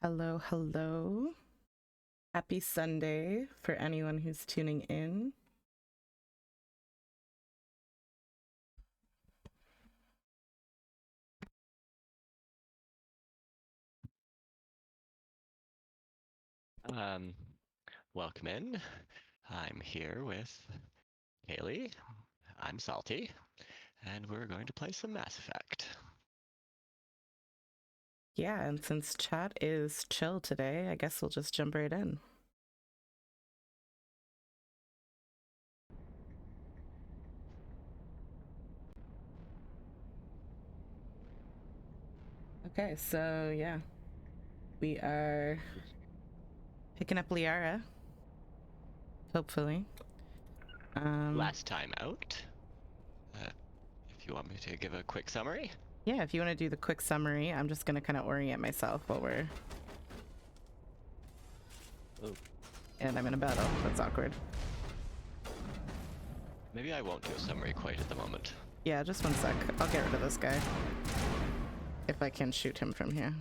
Hello, hello. Happy Sunday for anyone who's tuning in. Um, Welcome in. I'm here with Kaylee. I'm Salty, and we're going to play some Mass Effect. Yeah, and since chat is chill today, I guess we'll just jump right in. Okay, so yeah, we are picking up Liara, hopefully. Last time out, if you want me to give a quick summary. Yeah, if you want to do the quick summary, I'm just going to kind of orient myself while we're... Oh. And I'm in a battle. That's awkward. Maybe I won't do a summary quite at the moment. Yeah, just one sec. I'll get rid of this guy. If I can shoot him from here.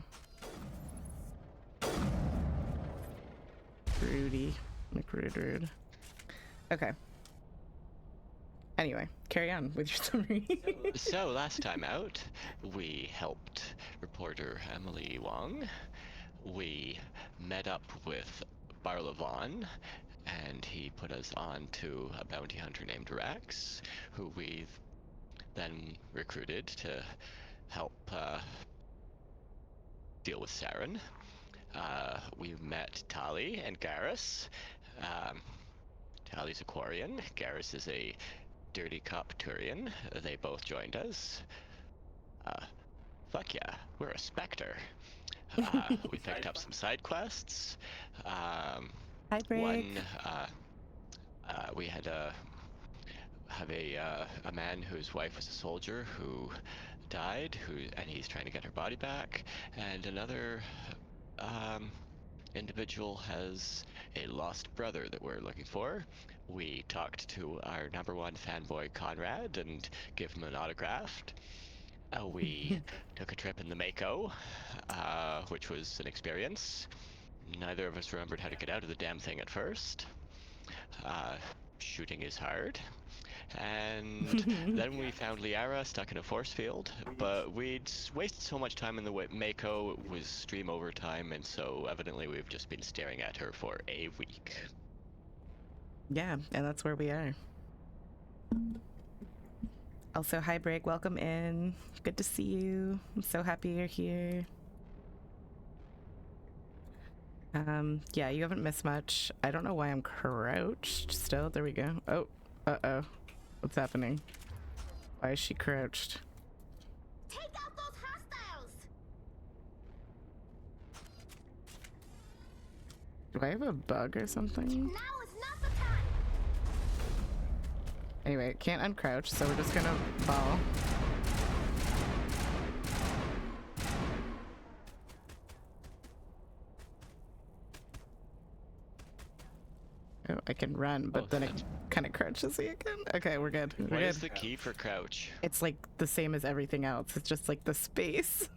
Rudy. McRude. Okay. Anyway, carry on with your summary. So, last time out, we helped reporter Emily Wong. We met up with Barlavon, and he put us on to a bounty hunter named Rex, who we then recruited to help deal with Saren. We met Tali and Garrus. Um, Tali's a Quarian. Garrus is a dirty cop Turian. They both joined us. Fuck yeah, we're a Spectre. We picked up some side quests. Hi, Break. One, we had have a man whose wife was a soldier who died, and he's trying to get her body back, and another um, individual has a lost brother that we're looking for. We talked to our #1 fanboy Conrad and gave him an autograph. We took a trip in the Mako, which was an experience. Neither of us remembered how to get out of the damn thing at first. Shooting is hard. And then we found Liara stuck in a force field, but we'd wasted so much time in the Mako, it was stream overtime, and so evidently we've just been staring at her for a week. Yeah, and that's where we are. Also, hi, Break. Welcome in. Good to see you. I'm so happy you're here. Yeah, you haven't missed much. I don't know why I'm crouched still. There we go. Oh, uh-oh. What's happening? Why is she crouched? Take out those hostiles! Do I have a bug or something? Now is not the time! Anyway, can't uncrouch, so we're just gonna ball. Oh, I can run, but then it kind of crouches me again. Okay, we're good. We're What good. is the key for crouch? It's like the same as everything else. It's just like the space.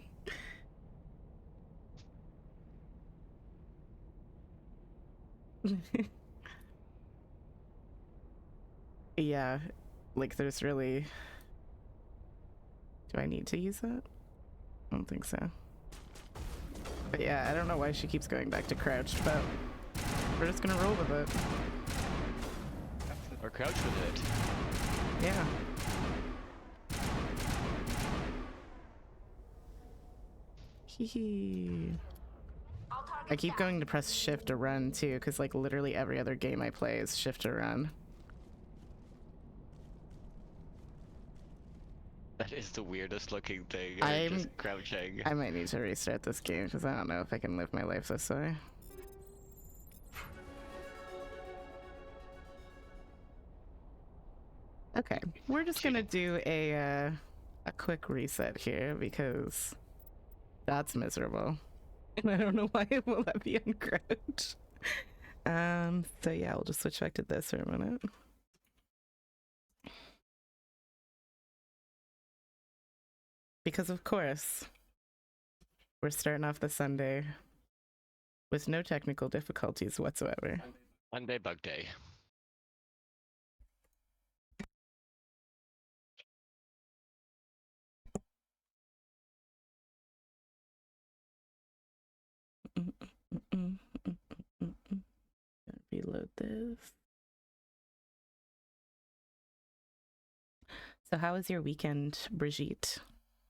Yeah, like there's really... Do I need to use that? I don't think so. But yeah, I don't know why she keeps going back to crouched, but we're just gonna roll with it. Or crouch with it? Yeah. Hee. I keep going to press shift to run too, because like literally every other game I play is shift to run. That is the weirdest looking thing. Just crouching. I might need to restart this game because I don't know if I can live my life this way. Okay, we're just gonna do a quick reset here because that's miserable. And I don't know why it will let me uncrouch. So yeah, we'll just switch back to this for a minute. Because of course, we're starting off the Sunday with no technical difficulties whatsoever. Monday bug day. Reload this. So how was your weekend, Brigitte,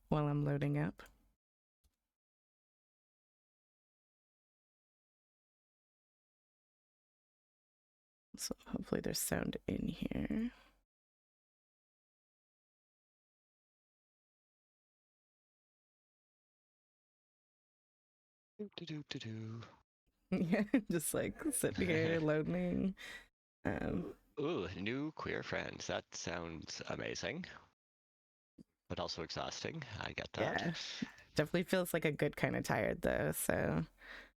while I'm loading up? So hopefully there's sound in here. Yeah, just like sitting here loading. Ooh, new queer friends. That sounds amazing. But also exhausting. I get that. Yeah, definitely feels like a good kind of tired though. So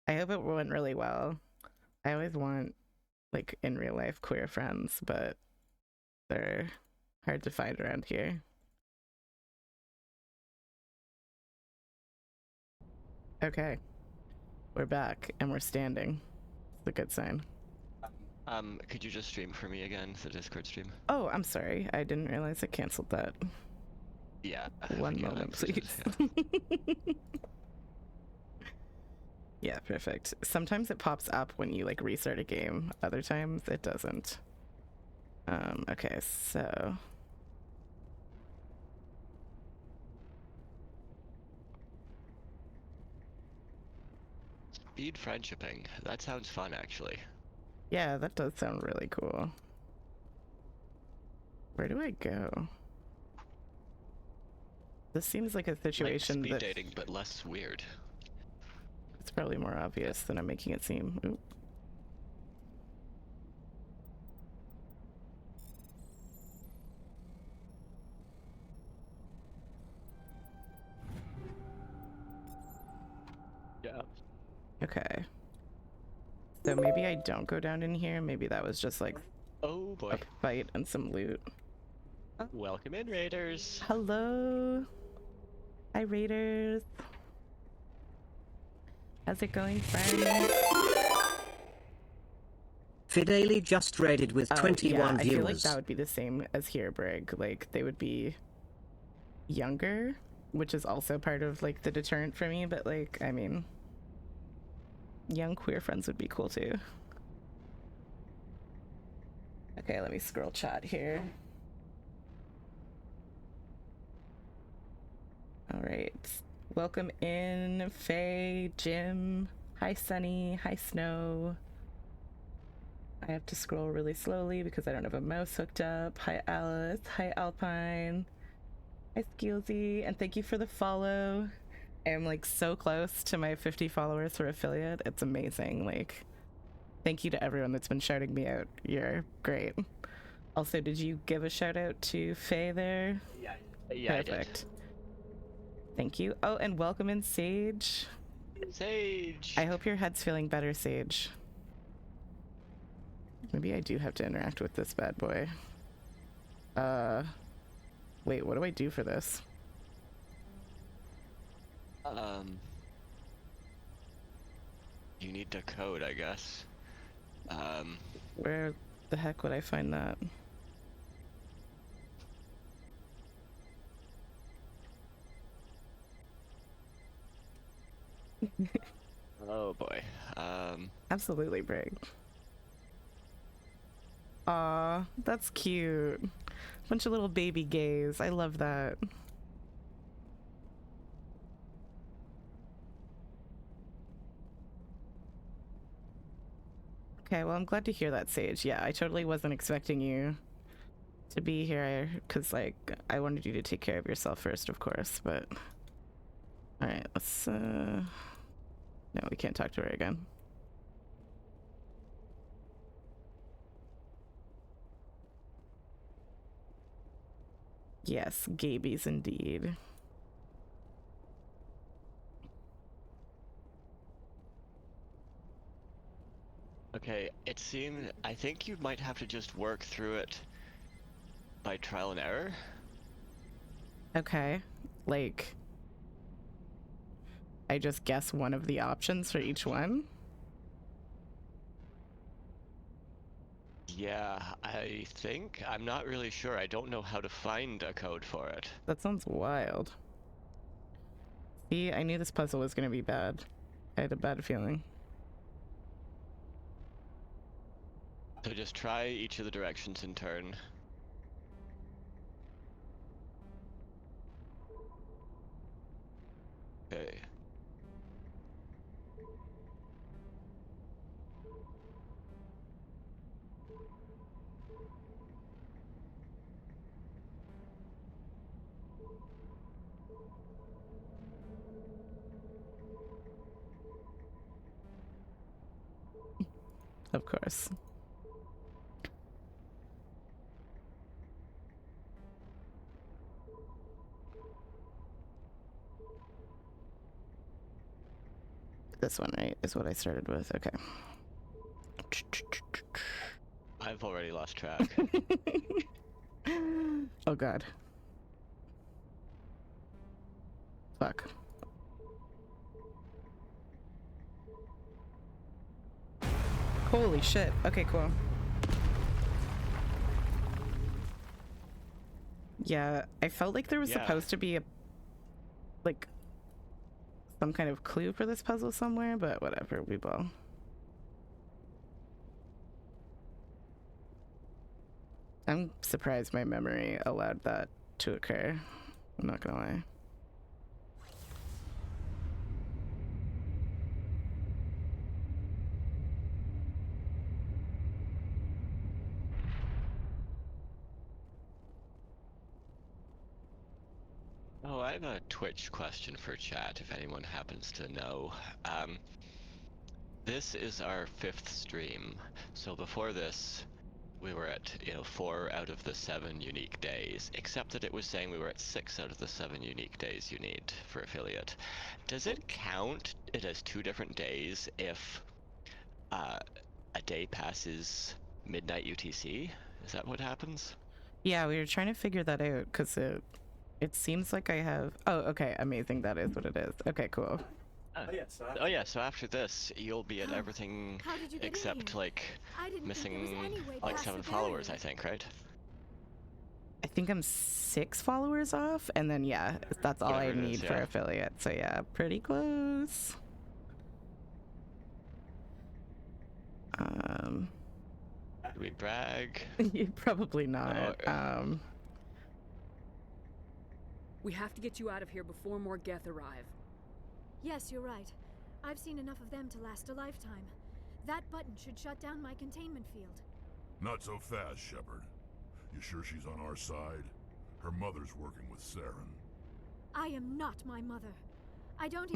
I hope it went really well. I always want like in real life queer friends, but they're hard to find around here. Okay, we're back and we're standing. It's a good sign. Could you just stream for me again, the Discord stream? Oh, I'm sorry. I didn't realize I canceled that. Yeah. One moment, please. Yeah. Yeah, perfect. Sometimes it pops up when you like restart a game. Other times it doesn't. Okay, so Speed friendshipping. That sounds fun, actually. yeah, that does sound really cool. Where do I go? This seems like a situation like speed that dating, but less weird. it's probably more obvious than I'm making it seem. Oop. Yeah. Okay. So maybe I don't go down in here. Maybe that was just like Oh boy. a fight and some loot. Welcome in, Raiders. Hello. Hi, Raiders. How's it going, friends? Fideli just raided with 21 I viewers. feel like that would be the same as here, Brig. Like, they would be younger, which is also part of, like, the deterrent for me. But, like, I mean, young queer friends would be cool, too. Okay, let me scroll chat here. All right. Welcome in, Faye, Jim. Hi, Sunny. Hi, Snow. I have to scroll really slowly because I don't have a mouse hooked up. Hi, Alice. Hi, Alpine. Hi, Skillsy. And thank you for the follow. I am like so close to my 50 followers for affiliate. It's amazing. Like, thank you to everyone that's been shouting me out. You're great. Also, did you give a shout out to Faye there? Yeah, Perfect. Thank you. Oh, and welcome in, Sage. Sage. I hope your head's feeling better, Sage. Maybe I do have to interact with this bad boy. Wait, what do I do for this? You need the code, I guess. Where the heck would I find that? Oh boy. Absolutely, Brig. Aw, that's cute. Bunch of little baby gays. I love that. Okay, well, I'm glad to hear that, Sage. Yeah, I totally wasn't expecting you to be here because, like, I wanted you to take care of yourself first, of course, but... Alright, let's, No, we can't talk to her again. Yes, Gabies indeed. Okay, it seemed... I think you might have to just work through it by trial and error. Okay, like... I just guess one of the options for each one? Yeah, I think. I'm not really sure. I don't know how to find a code for it. That sounds wild. See, I knew this puzzle was gonna be bad. I had a bad feeling. So just try each of the directions in turn. Okay. Of course. This one, right, is what I started with. Okay. I've already lost track. Oh god. Fuck. Holy shit. Okay, cool. Yeah, I felt like there was supposed to be a, like, some kind of clue for this puzzle somewhere, but whatever, we will. I'm surprised my memory allowed that to occur. I'm not gonna lie. Oh, I have a Twitch question for chat if anyone happens to know. This is our 5th stream. So before this, we were at, 4 out of the 7 unique days, except that it was saying we were at 6 out of the 7 unique days you need for affiliate. Does it count it as 2 different days if a day passes midnight UTC? Is that what happens? Yeah, we were trying to figure that out because it seems like I have. Oh, okay, amazing. That is what it is. Okay, cool. Oh yeah, so after this, you'll be at everything How did you get in except, here? like, I didn't think there was missing, any way like, past 7 the followers, I barrier. think, right? I think I'm 6 followers off, and then yeah, that's all I Whatever it is, need for yeah. affiliate. So yeah, pretty close. Do we brag? Probably not. No. We have to get you out of here before more Geth arrive. Yes, you're right. I've seen enough of them to last a lifetime. That button should shut down my containment field. Not so fast, Shepard. You sure she's on our side? Her mother's working with Saren. I am not my mother. I don't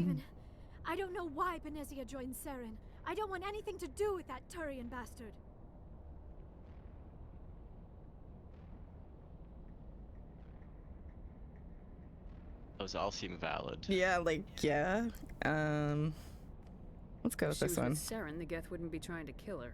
know why Benezia joined Saren. I don't want anything to do with that Turian bastard. Those all seem valid. Yeah, like yeah. Let's go with If she this was one. with Saren, the Geth wouldn't be trying to kill her.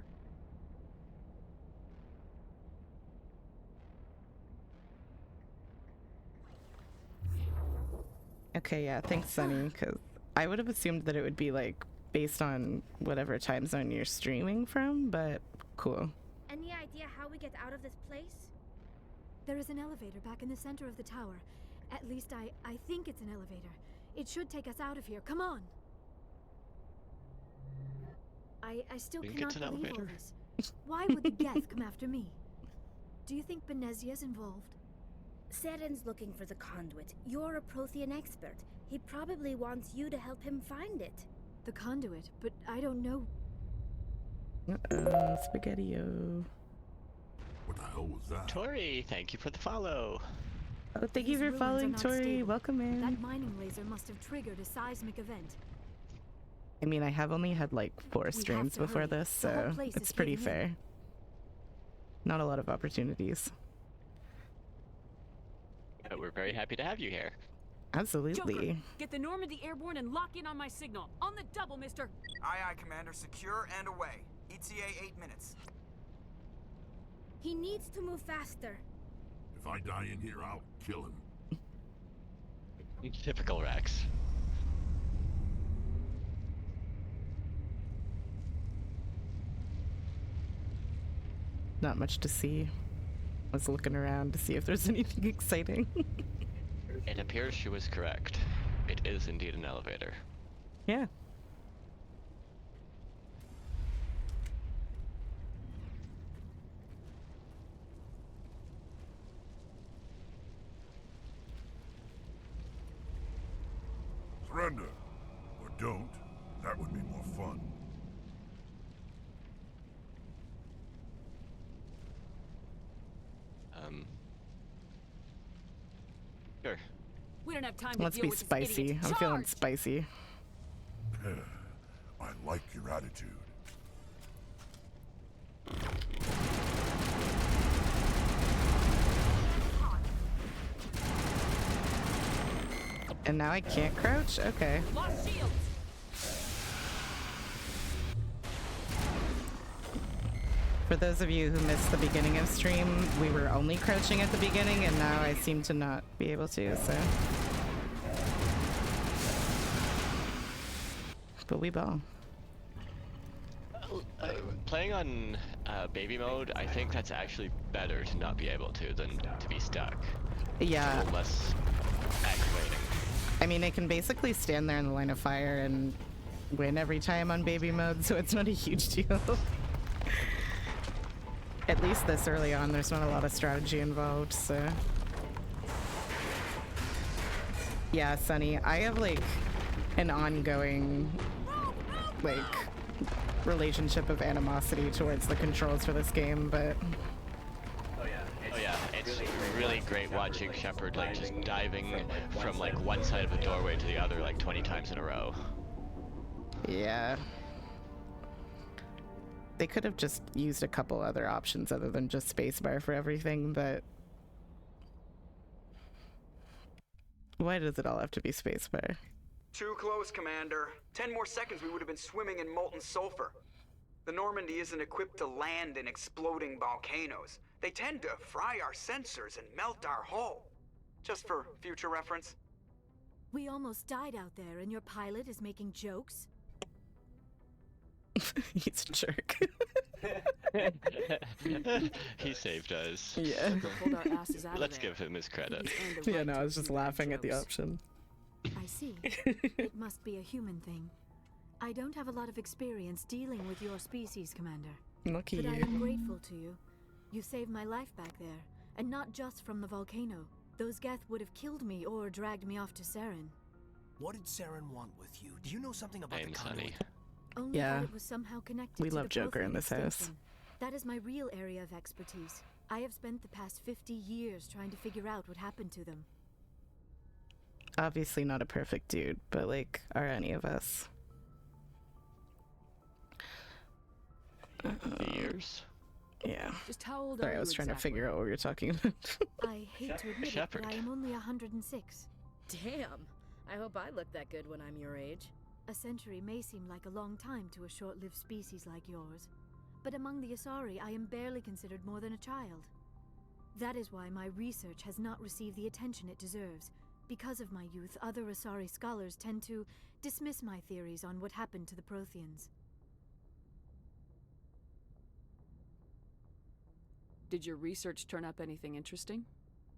Okay, yeah, thanks, Sunny, because I would have assumed that it would be like based on whatever time zone you're streaming from, but cool. Any idea how we get out of this place? There is an elevator back in the center of the tower. At least I think it's an elevator. It should take us out of here. Come on. I still Think cannot it's an believe all elevator? this. Why would the Geth come after me? Do you think Benezia's involved? Saren's looking for the conduit. You're a Prothean expert. He probably wants you to help him find it. The conduit, but I don't know. Spaghetti-o. What the hell was that? Tori, thank you for the follow. Oh, thank you These for ruins are following, not Tori. stable. Welcome in. That mining laser must have triggered a seismic event. I mean, I have only had like 4 have streams to before hurry. this, The whole so place it's is pretty caving in. fair. Not a lot of opportunities. But we're very happy to have you here. Absolutely. Joker, get the Normandy airborne and lock in on my signal. On the double, mister. Aye, aye, Commander. Secure and away. ETA 8 minutes. He needs to move faster. If I die in here, I'll kill him. Typical Rex. not much to see. I was looking around to see if there's anything exciting. It appears she was correct. It is indeed an elevator. Yeah. Surrender. Or don't. That would be more fun. Sure. We don't have time to Let's deal be with this spicy. idiot. I'm feeling Charge! spicy. I like your attitude. And now I can't crouch? Okay. Lost shields! For those of you who missed the beginning of stream, we were only crouching at the beginning, and now I seem to not be able to, so. But we ball. Playing on baby mode, I think that's actually better to not be able to than to be stuck. Yeah. A little less aggravating. I mean, I can basically stand there in the line of fire and win every time on baby mode, so it's not a huge deal. At least this early on, there's not a lot of strategy involved, so. Yeah, Sunny, I have like an ongoing, like, relationship of animosity towards the controls for this game, but. Oh yeah, it's really great watching Shepard like just diving from like one side of the doorway to the other like 20 times in a row. Yeah. They could have just used a couple other options other than just spacebar for everything, but why does it all have to be spacebar? Too close, Commander. 10 more seconds we would have been swimming in molten sulfur. The Normandy isn't equipped to land in exploding volcanoes. They tend to fry our sensors and melt our hull. Just for future reference. We almost died out there, and your pilot is making jokes? He's a jerk. He saved us. Yeah. Pulled our asses out of Let's there. give him his credit. He's earned the Yeah, right no, to I was just make laughing at the jokes. option. I see. It must be a human thing. I don't have a lot of experience dealing with your species, Commander. Lucky But I you. am grateful to you. You saved my life back there, and not just from the volcano. Those Geth would have killed me or dragged me off to Saren. What did Saren want with you? Do you know something about I the am conduit? Sunny. Only Yeah. that it was somehow connected We to love the Joker in Prothean this house. extinction. That is my real area of expertise. I have spent the past 50 years trying to figure out what happened to them. Obviously not a perfect dude, but like, are any of us? Years. Yeah. Just how old Sorry, are I you was trying to exactly? figure out what we were talking about. I hate to admit it, Shepard. but I am only 106. Damn. I hope I look that good when I'm your age. A century may seem like a long time to a short-lived species like yours, but among the Asari, I am barely considered more than a child. That is why my research has not received the attention it deserves. Because of my youth, other Asari scholars tend to dismiss my theories on what happened to the Protheans. Did your research turn up anything interesting?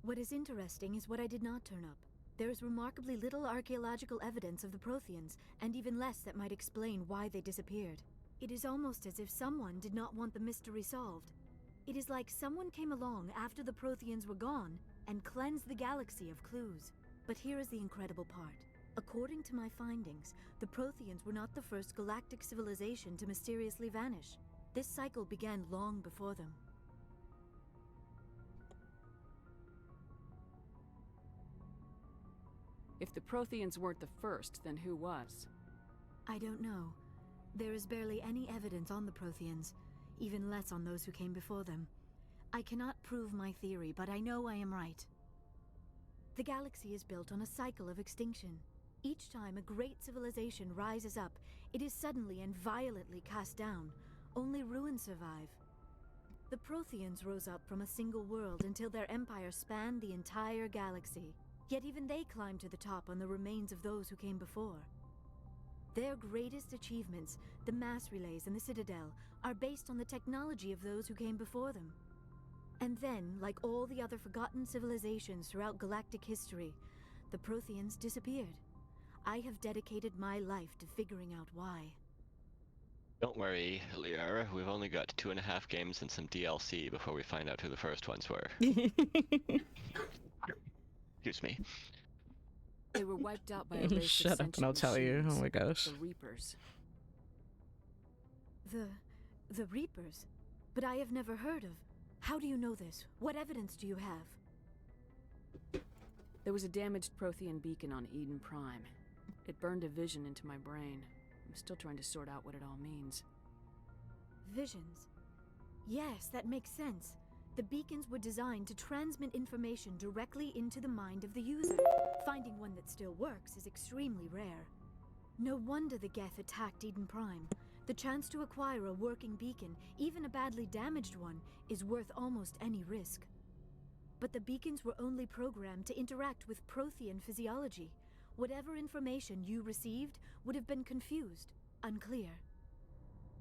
What is interesting is what I did not turn up. There is remarkably little archaeological evidence of the Protheans, and even less that might explain why they disappeared. It is almost as if someone did not want the mystery solved. It is like someone came along after the Protheans were gone and cleansed the galaxy of clues. But here is the incredible part. According to my findings, the Protheans were not the first galactic civilization to mysteriously vanish. This cycle began long before them. If the Protheans weren't the first, then who was? I don't know. There is barely any evidence on the Protheans, even less on those who came before them. I cannot prove my theory, but I know I am right. The galaxy is built on a cycle of extinction. Each time a great civilization rises up, it is suddenly and violently cast down. Only ruins survive. The Protheans rose up from a single world until their empire spanned the entire galaxy. Yet even they climbed to the top on the remains of those who came before. Their greatest achievements, the mass relays and the Citadel, are based on the technology of those who came before them. And then, like all the other forgotten civilizations throughout galactic history, the Protheans disappeared. I have dedicated my life to figuring out why. Don't worry, Liara. We've only got 2.5 games and some DLC before we find out who the first ones were. Excuse me. They were wiped out by a race Shut of up and I'll sentient tell you. machines, Oh my gosh. the Reapers. The Reapers? But I have never heard of. How do you know this? What evidence do you have? There was a damaged Prothean beacon on Eden Prime. It burned a vision into my brain. I'm still trying to sort out what it all means. Visions. Yes, that makes sense. The beacons were designed to transmit information directly into the mind of the user. Finding one that still works is extremely rare. No wonder the Geth attacked Eden Prime. The chance to acquire a working beacon, even a badly damaged one, is worth almost any risk. But the beacons were only programmed to interact with Prothean physiology. Whatever information you received would have been confused, unclear.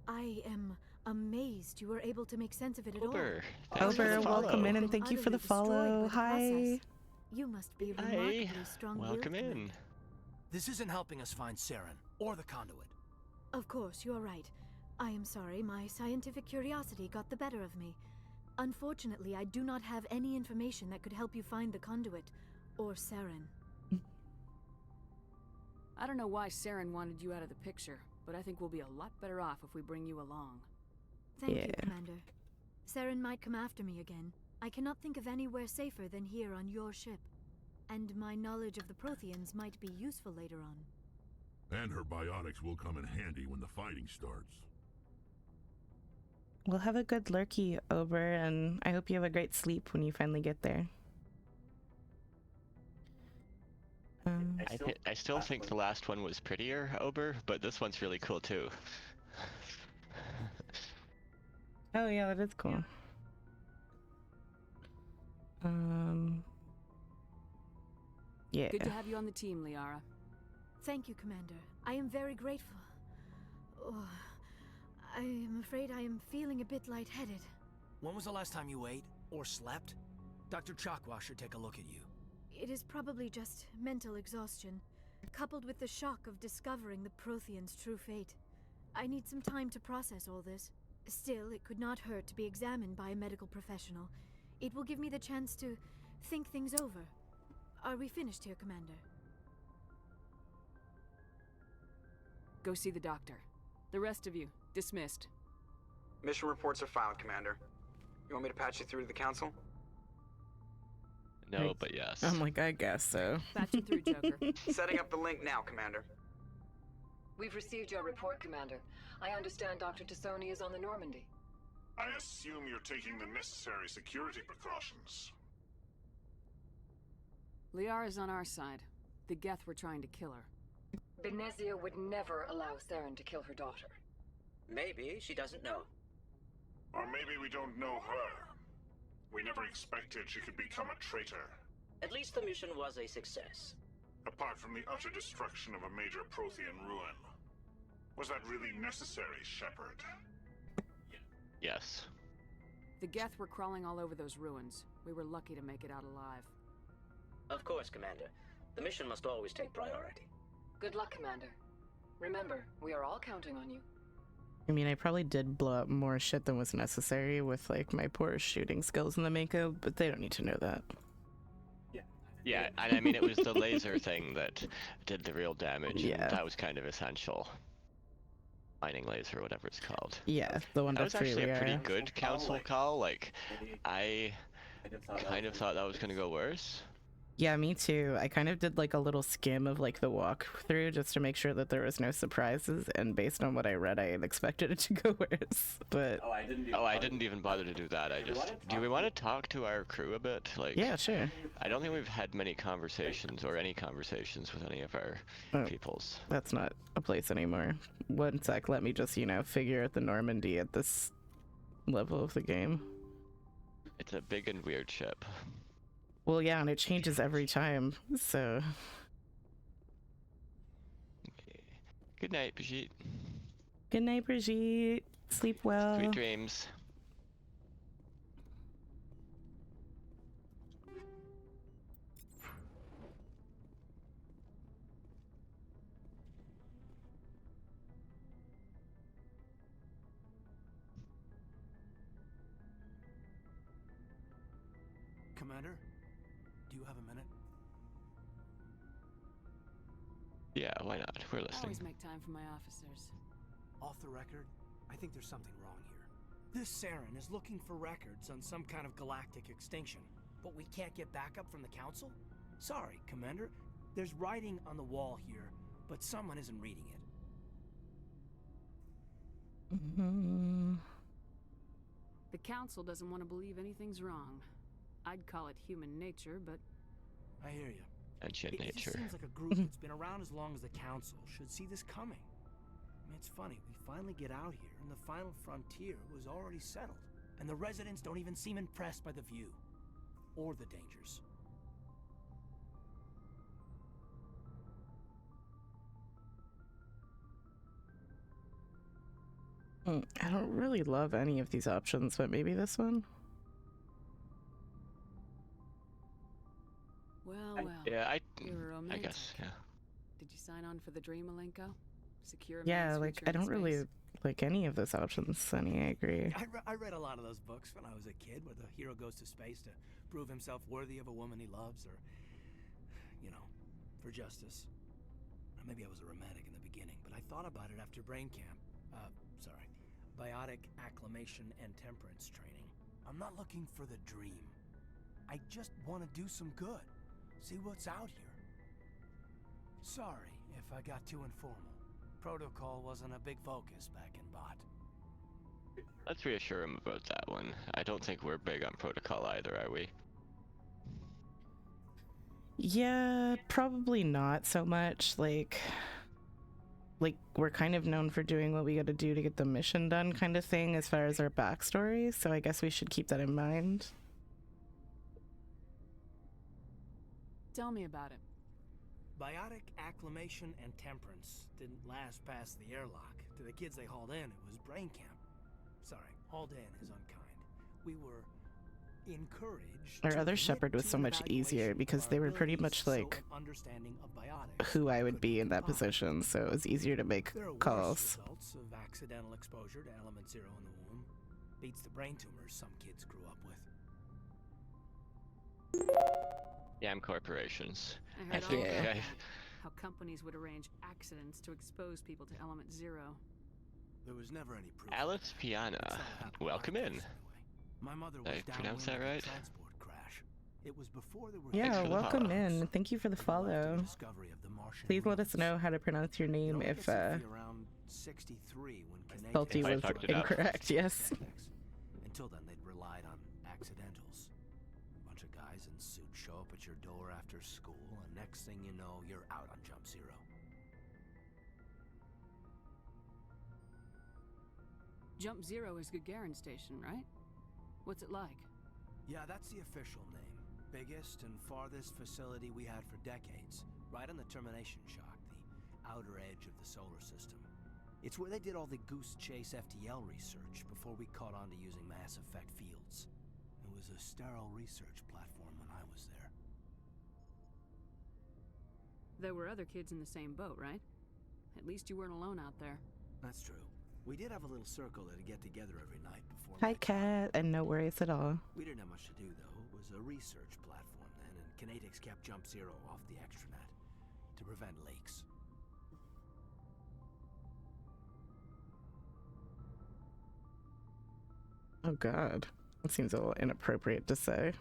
I am amazed you were able to make sense of it at all. Ober, thanks for Ober, the follow. welcome in and thank you for the follow. Hi. You must be Hi. remarkably strong-willed. Welcome in. Commander. This isn't helping us find Saren or the conduit. Of course, you're right. I am sorry, my scientific curiosity got the better of me. Unfortunately, I do not have any information that could help you find the conduit, or Saren. I don't know why Saren wanted you out of the picture, but I think we'll be a lot better off if we bring you along. Thank you, Yeah. Commander. Saren might come after me again. I cannot think of anywhere safer than here on your ship. And my knowledge of the Protheans might be useful later on. And her biotics will come in handy when the fighting starts. We'll have a good lurky, Ober, and I hope you have a great sleep when you finally get there. I still think the last one was prettier, Ober, but this one's really cool too. Oh yeah, that is cool. Yeah. Good to have you on the team, Liara. Thank you, Commander. I am very grateful. Oh, I am afraid I am feeling a bit lightheaded. When was the last time you ate or slept? Dr. Chakwa should take a look at you. It is probably just mental exhaustion, coupled with the shock of discovering the Prothean's true fate. I need some time to process all this. Still, it could not hurt to be examined by a medical professional. It will give me the chance to think things over. Are we finished here, Commander? Go see the doctor. The rest of you, dismissed. Mission reports are filed, Commander. You want me to patch you through to the Council? No, but yes. I'm like, I guess so. Patch him through, Joker. Setting up the link now, Commander. We've received your report, Commander. I understand Dr. Tassoni is on the Normandy. I assume you're taking the necessary security precautions. Liara's on our side. The Geth were trying to kill her. Benezia would never allow Saren to kill her daughter. Maybe she doesn't know. Or maybe we don't know her. We never expected she could become a traitor. At least the mission was a success. Apart from the utter destruction of a major Prothean ruin. Was that really necessary, Shepard? Yes. The Geth were crawling all over those ruins. We were lucky to make it out alive. Of course, Commander. The mission must always take priority. Good luck, Commander. Remember, we are all counting on you. I mean, I probably did blow up more shit than was necessary with, like, my poor shooting skills in the Mako, but they don't need to know that. Yeah, and I mean, it was the laser thing that did the real damage. Yeah. And that was kind of essential. Mining laser, whatever it's called. Yeah, the one That was that's actually a pretty Liara. good council call. Like, I kind of thought that was going to go worse. Yeah, me too. I kind of did like a little skim of like the walkthrough just to make sure that there was no surprises, and based on what I read, I had expected it to go worse. But I didn't even bother to do that. I just... Do we want to talk to our crew a bit? Like, yeah, sure. I don't think we've had many conversations or any conversations with any of our peoples. That's not a place anymore. One sec, let me just, figure out the Normandy at this level of the game. It's a big and weird ship. Well, yeah, and it changes every time, so... Good night, Brigitte. Good night, Brigitte. Sleep well. Sweet dreams. Commander, do you have a minute? Yeah, why not? We're I listening. always make time for my officers. Off the record, I think there's something wrong here. This Saren is looking for records on some kind of galactic extinction, but we can't get backup from the Council? Sorry, Commander. There's writing on the wall here, but someone isn't reading it. The Council doesn't want to believe anything's wrong. I'd call it human nature, but... I hear you. Sentient It just nature. seems like a group that's been around as long as the Council should see this coming. I mean, it's funny, we finally get out here, and the final frontier was already settled. And the residents don't even seem impressed by the view. Or the dangers. I don't really love any of these options, but maybe this one? Well. Yeah, You're I romantic. guess, yeah. Did you sign on for the dream, Malenko? Secure a Yeah, man's like, future I in don't really space? like any of those options, Sunny. I agree. I read a lot of those books when I was a kid, where the hero goes to space to prove himself worthy of a woman he loves, or, you know, for justice. Or maybe I was a romantic in the beginning, but I thought about it after brain camp. Biotic acclimation and temperance training. I'm not looking for the dream. I just want to do some good. See what's out here. Sorry if I got too informal. Protocol wasn't a big focus back in Bot. Let's reassure him about that one. I don't think we're big on protocol either, are we? Yeah, probably not so much. Like we're kind of known for doing what we gotta do to get the mission done kind of thing as far as our backstory, so I guess we should keep that in mind. Tell me about it. Biotic acclimation and temperance didn't last past the airlock. To the kids they hauled in, it was brain camp. Sorry, hauled in is unkind. We were encouraged. Our to other commit shepherd was to so an much easier evaluation because of they our were pretty abilities much so like an understanding of biotics who I would could be in that combined. position, so it was easier to make There are worse calls. results of accidental exposure to element 0 in the womb. Beats the brain tumors some kids grew up with. Damn corporations. I heard all think about Yeah. that. How companies would arrange accidents to expose people to element 0. There was never any proof. Alice Piana, welcome in. My mother Did I was pronounce downwind that of a right? transport crash. It was before there were Yeah, for the welcome follow. in. Thank you for the follow. discovery of the Martian Please let us roots. know how to pronounce your It name only if gets iffy around 63 when Canadians Salty If I was fucked it up. incorrect, yes. Until then, they'd relied on accidentals. A bunch of guys in suits show up at your door after school, and next thing you know, you're out on Jump Zero. Jump 0 is Gagarin Station, right? What's it like? Yeah, that's the official name. Biggest and farthest facility we had for decades. Right on the termination shock, the outer edge of the solar system. It's where they did all the Goose Chase FTL research before we caught on to using mass effect fields. It was a sterile research platform when I was there. There were other kids in the same boat, right? At least you weren't alone out there. That's true. We did have a little circle that'd get together every night before. Hi, my Kat, and no worries at all. We didn't have much to do, though. It was a research platform then, and Kinetics kept Jump Zero off the extranet to prevent leaks. Oh god, that seems a little inappropriate to say.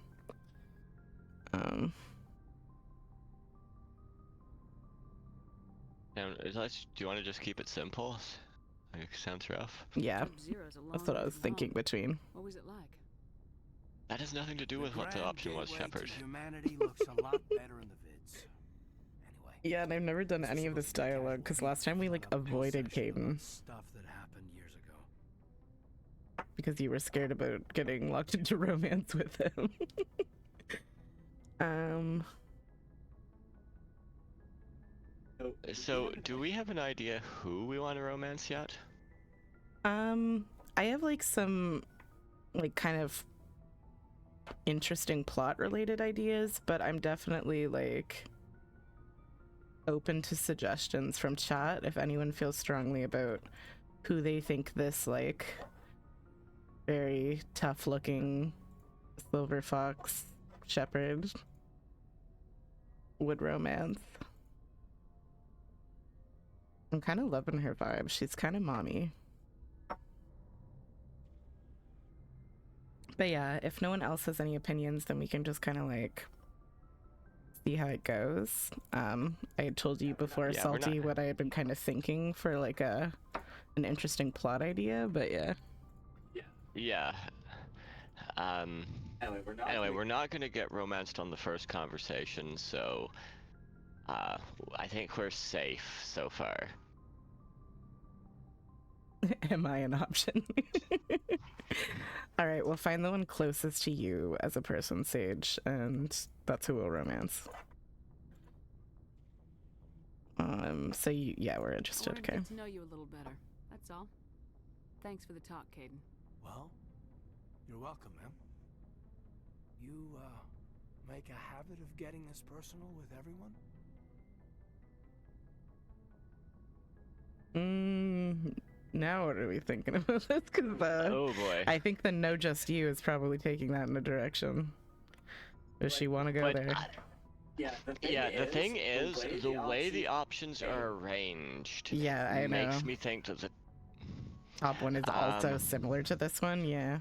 Now, do you want to just keep it simple? Like, sounds rough. Yeah, Jump 0's a long that's what I way was from thinking home. between. What was it like? That has nothing to do with what the Grand option was, gateway to Shepard. Humanity looks a lot better in the vids. Anyway. Yeah, and I've never done any of this dialogue because last time we like avoided Caden Stuff that happened years ago. because you were scared about getting locked into romance with him. So, do we have an idea who we want to romance yet? I have like some like kind of interesting plot related ideas, but I'm definitely like open to suggestions from chat if anyone feels strongly about who they think this like very tough looking silver fox shepherd would romance. I'm kind of loving her vibe. She's kind of mommy. But yeah, if no one else has any opinions, then we can just kind of like see how it goes. I had told you before, Yeah, Salty, what I had been kind of thinking for like an interesting plot idea, but yeah. Yeah. Anyway, we're not gonna get romanced on the first conversation, so I think we're safe so far. Am I an option? All right, we'll find the one closest to you as a person, Sage, and that's who we'll romance. So yeah, we're interested. I Okay. get to know you a little better. That's all. Thanks for the talk, Caden. Well, you're welcome, ma'am. You, make a habit of getting this personal with everyone? Now what are we thinking about this? Because oh boy, I think the no just you is probably taking that in a direction. Does she want to go there? The thing is, the way the options are arranged, yeah, I know. makes me think that the top one is also similar to this one. Yeah.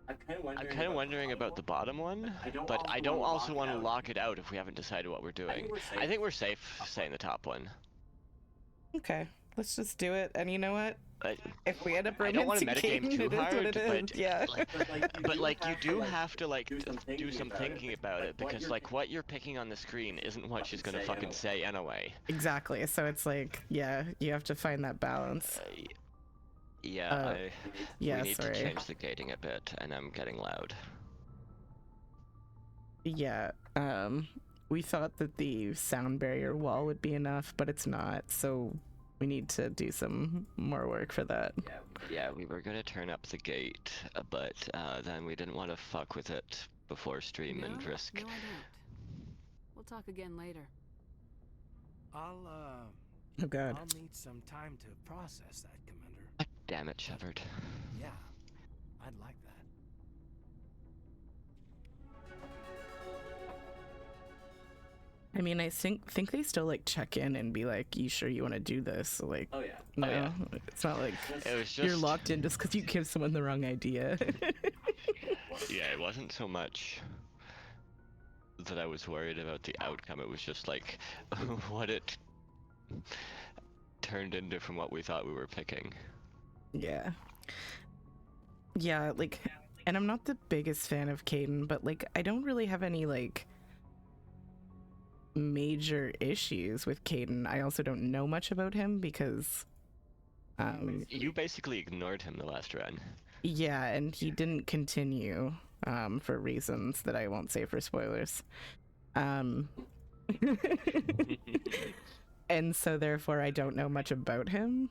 I'm kind of wondering about the bottom one, but I don't also want to lock it out if we haven't decided what we're doing. I think we're safe saying the top one. Okay, let's just do it. And you know what? If we end up I don't want to romancing metagame Caden, too it is what hard, it is. but Yeah. but like you do have to like do some thinking about it, because like what you're picking on the screen isn't what she's gonna fucking say anyway. Exactly. So it's like, yeah, you have to find that balance. We need to change the gating a bit, and I'm getting loud. Yeah, we thought that the sound barrier wall would be enough, but it's not, so we need to do some more work for that. Yeah, we were gonna turn up the gate, but then we didn't want to fuck with it before stream and risk. No, I don't. We'll talk again later. I'll Oh god. I'll need some time to process that, Commander. Damn it, Shepard. Yeah, I'd like that. I mean, I think they still like check in and be like, "You sure you want to do this?" Like, Oh yeah. no, Oh, yeah. it's not like It was just... you're locked in just because you give someone the wrong idea. Yeah, it wasn't so much that I was worried about the outcome. It was just like what it turned into from what we thought we were picking. Yeah. Yeah, like, and I'm not the biggest fan of Caden, but like, I don't really have any like major issues with Caden. I also don't know much about him because You basically ignored him the last run. yeah, and he didn't continue for reasons that I won't say for spoilers. And so therefore I don't know much about him.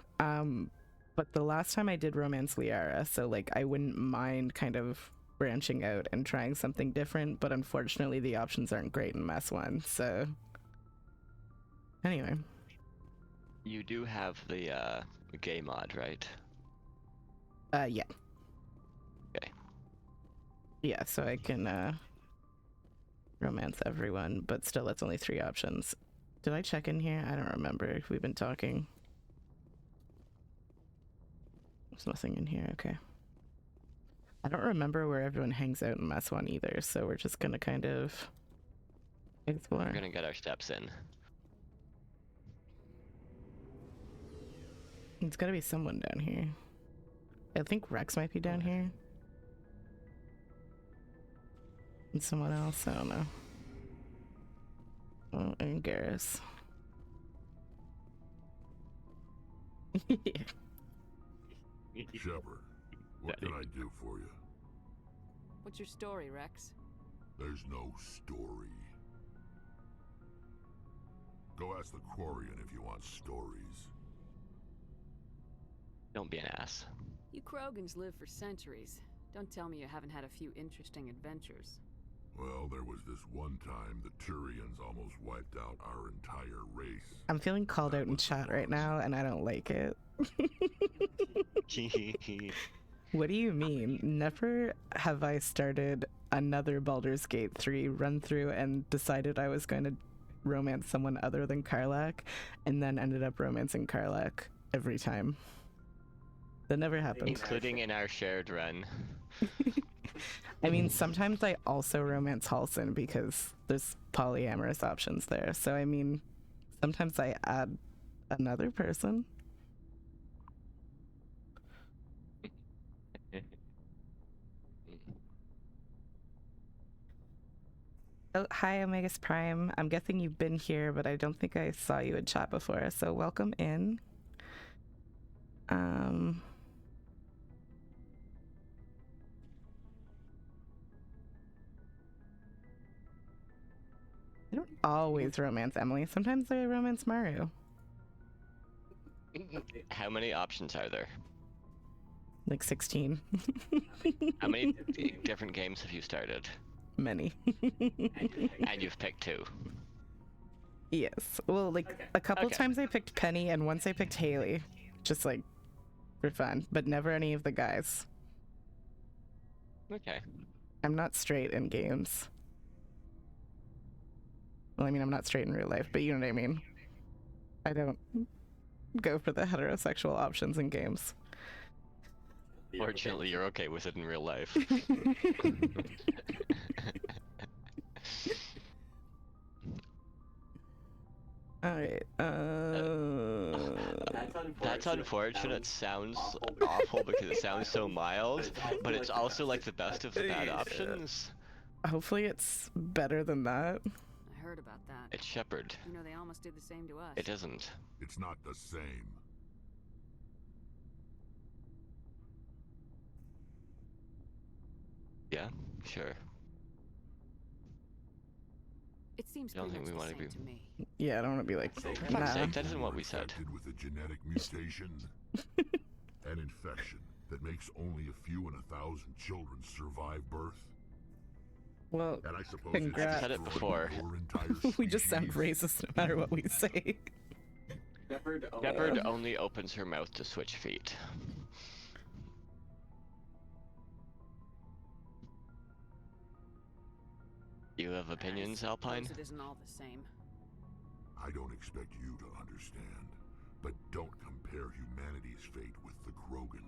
But the last time I did romance Liara, so like I wouldn't mind kind of branching out and trying something different, but unfortunately the options aren't great in Mess 1, so anyway. You do have the gay mod, right? Yeah. Okay. Yeah, so I can romance everyone, but still that's only 3 options. Did I check in here? I don't remember if we've been talking. There's nothing in here, okay. I don't remember where everyone hangs out in Mess 1 either, so we're just gonna kind of explore. We're gonna get our steps in. It's gotta be someone down here. I think Rex might be down here. And someone else, I don't know. Oh, and Garrus. Shepard, what can I do for you? What's your story, Rex? There's no story. ask the Quarian if you want stories. Don't be an ass. You Krogans live for centuries. Don't tell me you haven't had a few interesting adventures. Well, there was this one time the Turians almost wiped out our entire race. I'm feeling called out in chat right now, and I don't like it. What do you mean? Never have I started another Baldur's Gate 3 run through and decided I was going to romance someone other than Karlach, and then ended up romancing Karlach every time. That never happened. Including in our shared run. I mean, sometimes I also romance Halsin because there's polyamorous options there. So, I mean, sometimes I add another person. Oh, hi, Omegas Prime. I'm guessing you've been here, but I don't think I saw you in chat before. So, welcome in. I don't always romance Emily. Sometimes I romance Maru. How many options are there? Like 16. How many different games have you started? Many. And you've picked 2. Yes. Well, like a couple times I picked Penny and once I picked Haley. Just like for fun, but never any of the guys. Okay. I'm not straight in games. Well, I mean, I'm not straight in real life, but you know what I mean. I don't go for the heterosexual options in games. Fortunately, you're okay with it in real life. Alright, That's unfortunate. It sounds awful because it sounds so mild, but it's also like the best of the bad options. Hopefully it's better than that. I heard about that. It's Shepard. You know, they almost did the same to us. It isn't. It's not the same. Yeah, sure. It seems I don't pretty think much we the want to same be. to me. Yeah, I don't want to be like, For fuck's nah. sake, that isn't what we said. Infected with a genetic mutation. An infection that makes only a few in 1,000 children survive birth. Well, And I suppose congrats. I've said it before. We just sound racist no matter what we say. Shepard only opens her mouth to switch feet. You have opinions, Alpine? It isn't all the same. I don't expect you to understand, but don't compare humanity's fate with the Krogan.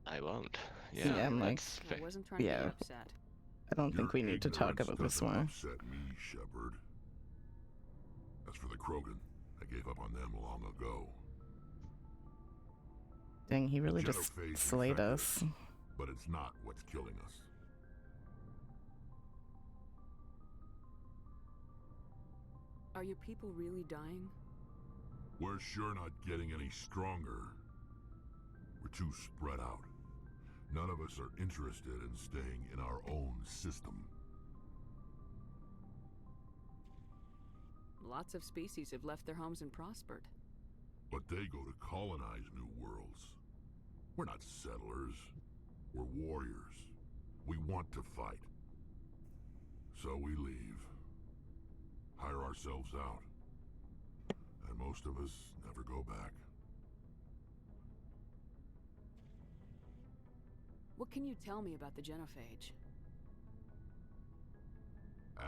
I won't. Yeah, Yeah, I'm like, that's I wasn't trying to yeah. get upset. I don't think we need to talk Ignorance about this doesn't more. upset me, Shepard. As for the Krogan, I gave up on them long ago. Dang, he really just Genophage slayed infected us. But it's not what's killing us. Are your people really dying? We're sure not getting any stronger. We're too spread out. None of us are interested in staying in our own system. Lots of species have left their homes and prospered. But they go to colonize new worlds. We're not settlers. We're warriors. We want to fight. So we leave. Hire ourselves out. And most of us never go back. What can you tell me about the genophage?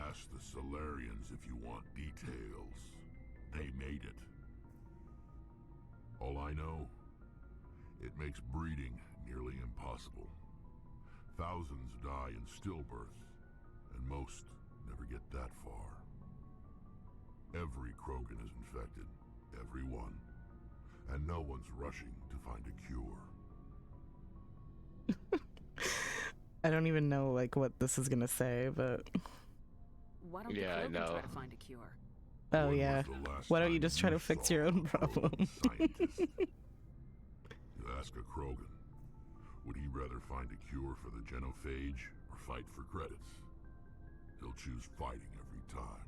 Ask the Solarians if you want details. They made it. All I know, it makes breeding nearly impossible. Thousands die in stillbirth, and most never get that far. Every Krogan is infected, every one, and no one's rushing to find a cure. I don't even know like what this is gonna say, but Why don't Yeah, I the Krogan know. try to find a cure? oh When yeah. was the last Why don't you time just try to fix your saw own a problem? scientist? You ask a Krogan, would he rather find a cure for the genophage or fight for credits? He'll choose fighting every time.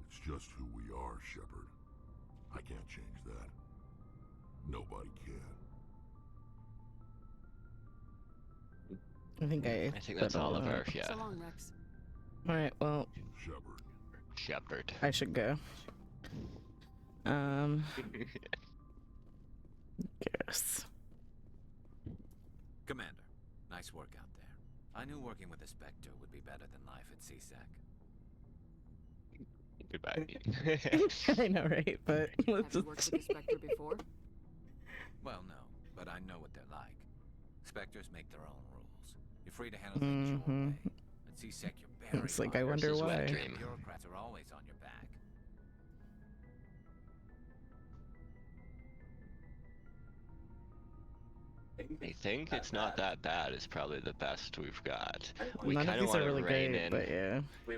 It's just who we are, Shepard. I can't change that. Nobody can. I think that's all of our, yeah. So long, Rex. Alright, well. Shepard. I should go. Yes. Commander, nice work out there. I knew working with the Spectre would be better than life at CSEC. Goodbye. I know, right? But let's Have you worked with the Spectre before? Well, no, but I know what they're like. Spectres make their own rules. You're free to handle things your way. At CSEC, you're very It's like, I wonder why. Bureaucrats are always on your back. I think it's not that bad. It's probably the best we've got. We None of kind of these want are to really rein great, in. but yeah. We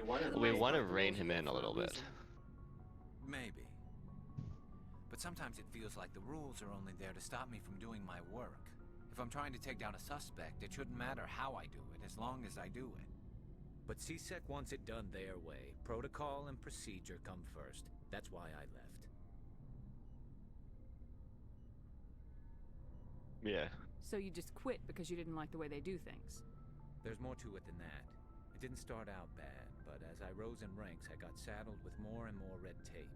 want to rein him in a little bit. Maybe. But sometimes it feels like the rules are only there to stop me from doing my work. If I'm trying to take down a suspect, it shouldn't matter how I do it, as long as I do it. But CSEC wants it done their way. Protocol and procedure come first. That's why I left. Yeah. So you just quit because you didn't like the way they do things? There's more to it than that. It didn't start out bad, but as I rose in ranks, I got saddled with more and more red tape.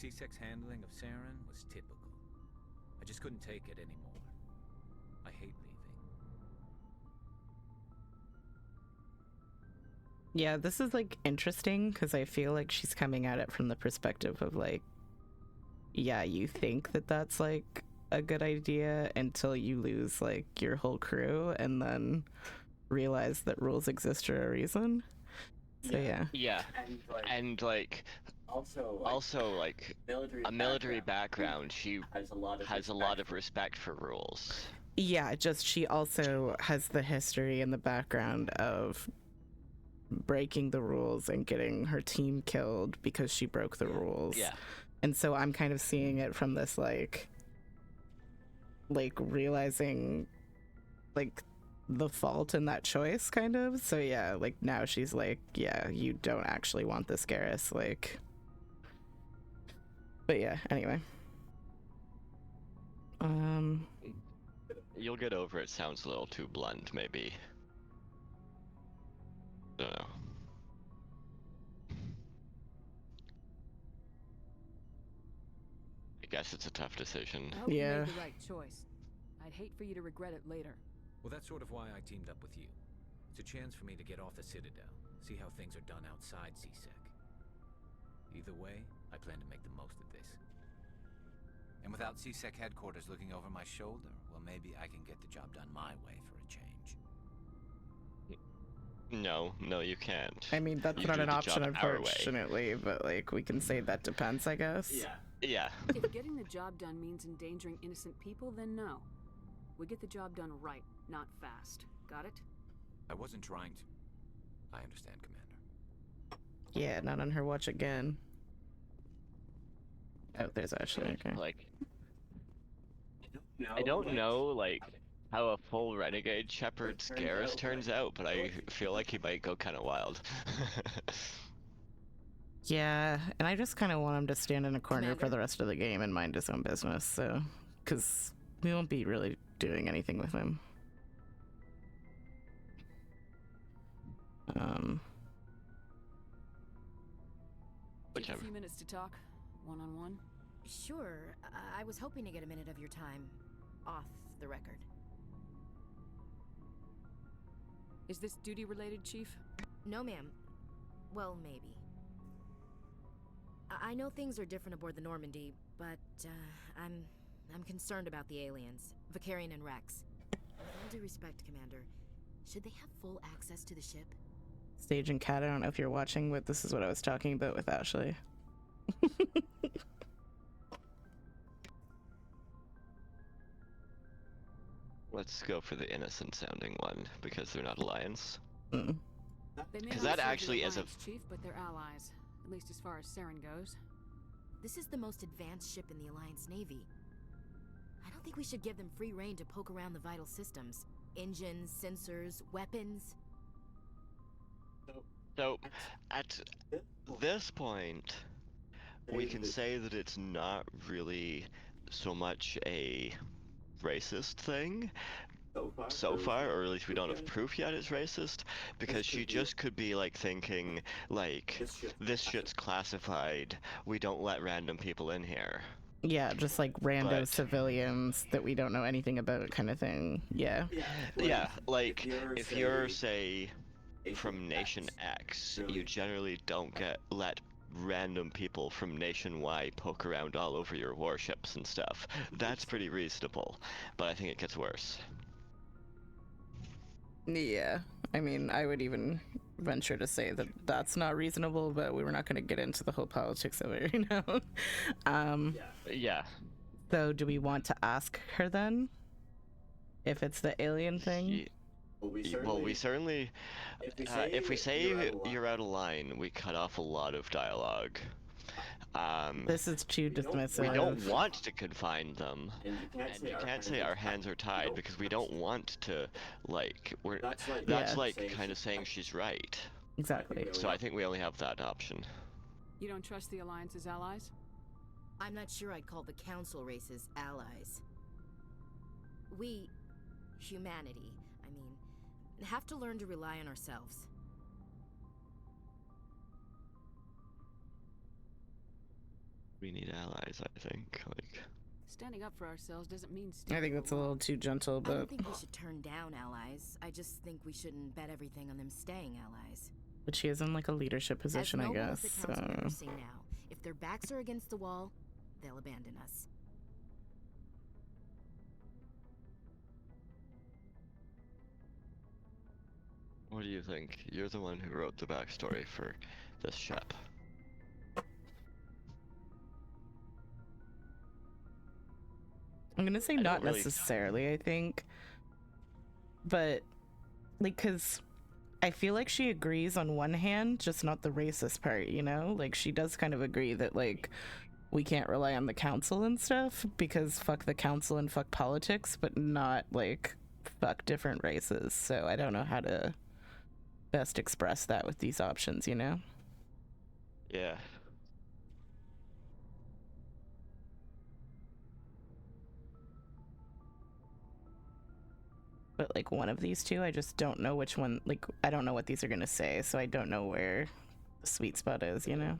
CSEC's handling of Saren was typical. I just couldn't take it anymore. I hate leaving. Yeah, this is like interesting because I feel like she's coming at it from the perspective of like, yeah, you think that that's like a good idea until you lose like your whole crew and then realize that rules exist for a reason. So yeah. Yeah. And like also like a military background, she has a lot of respect for rules. Yeah, just she also has the history and the background of breaking the rules and getting her team killed because she broke the rules. Yeah. And so I'm kind of seeing it from this like realizing like the fault in that choice kind of. So yeah, like now she's like, yeah, you don't actually want this Garrus, like. But yeah, anyway. You'll get over it. Sounds a little too blunt, maybe. I don't know. I guess it's a tough decision. I hope you made the right choice. I'd hate for you to regret it later. Well, that's sort of why I teamed up with you. It's a chance for me to get off the Citadel, see how things are done outside CSEC. Either way, I plan to make the most of this. And without CSEC headquarters looking over my shoulder, well, maybe I can get the job done my way for a change. No, you can't. I mean, that's not an option, unfortunately, but like we can say that depends, I guess. Yeah. If getting the job done means endangering innocent people, then no. We get the job done right, not fast. Got it? I wasn't trying to. I understand, Commander. Yeah, not on her watch again. Oh, there's Ashley. Okay. Like, I don't know, like, how a full renegade Shepard Garrus turns out, but I feel like he might go kind of wild. Yeah, and I just kind of want him to stand in a corner for the rest of the game and mind his own business, so... Because we won't be really doing anything with him. Take a few minutes to talk, one-on-one. Sure. I was hoping to get a minute of your time off the record. Is this duty-related, Chief? No, ma'am. Well, maybe. I know things are different aboard the Normandy, but I'm concerned about the aliens, Vicarian and Rex. With all due respect, Commander, should they have full access to the ship? Sage and Kat, I don't know if you're watching, but this is what I was talking about with Ashley. Let's go for the innocent sounding one, because they're not Alliance. Because that actually is a... Chief, but they're allies, at least as far as Saren goes. This is the most advanced ship in the Alliance Navy. I don't think we should give them free rein to poke around the vital systems. Engines, sensors, weapons. So, at this point, we can say that it's not really so much a racist thing so far, or at least we don't have proof yet it's racist, because she just could be like thinking, like, this shit's classified, we don't let random people in here. Yeah, just like rando civilians that we don't know anything about kind of thing. Yeah. Yeah, like, if you're, say, from Nation X, you generally don't let random people from Nation Y poke around all over your warships and stuff. That's pretty reasonable, but I think it gets worse. Yeah, I mean, I would even venture to say that that's not reasonable, but we were not going to get into the whole politics of it, you know? Yeah. So do we want to ask her then? If it's the alien thing? Well, we certainly, if we say you're out of line, we cut off a lot of dialogue. This is too dismissive. We don't want to confine them, and you can't say our hands are tied because we don't want to, like, that's like kind of saying she's right. Exactly. So I think we only have that option. You don't trust the Alliance's allies? I'm not sure I'd call the Council races allies. We, humanity, I mean, have to learn to rely on ourselves. We need allies, I think. Like, standing up for ourselves doesn't mean I think that's a little too gentle, but I don't think we should turn down allies. I just think we shouldn't bet everything on them staying allies. But she is in like a leadership position, I guess. As the Council members say now, if their backs are against the wall, they'll abandon us. what do you think? You're the one who wrote the backstory for this ship. I'm gonna say not necessarily, I think. But, like, because I feel like she agrees on one hand, just not the racist part, you know? Like, she does kind of agree that, like, we can't rely on the council and stuff, because fuck the council and fuck politics, but not, like, fuck different races. So I don't know how to best express that with these options, you know? Yeah. But, like, one of these two, I just don't know which one. Like, I don't know what these are gonna say, so I don't know where the sweet spot is, you know?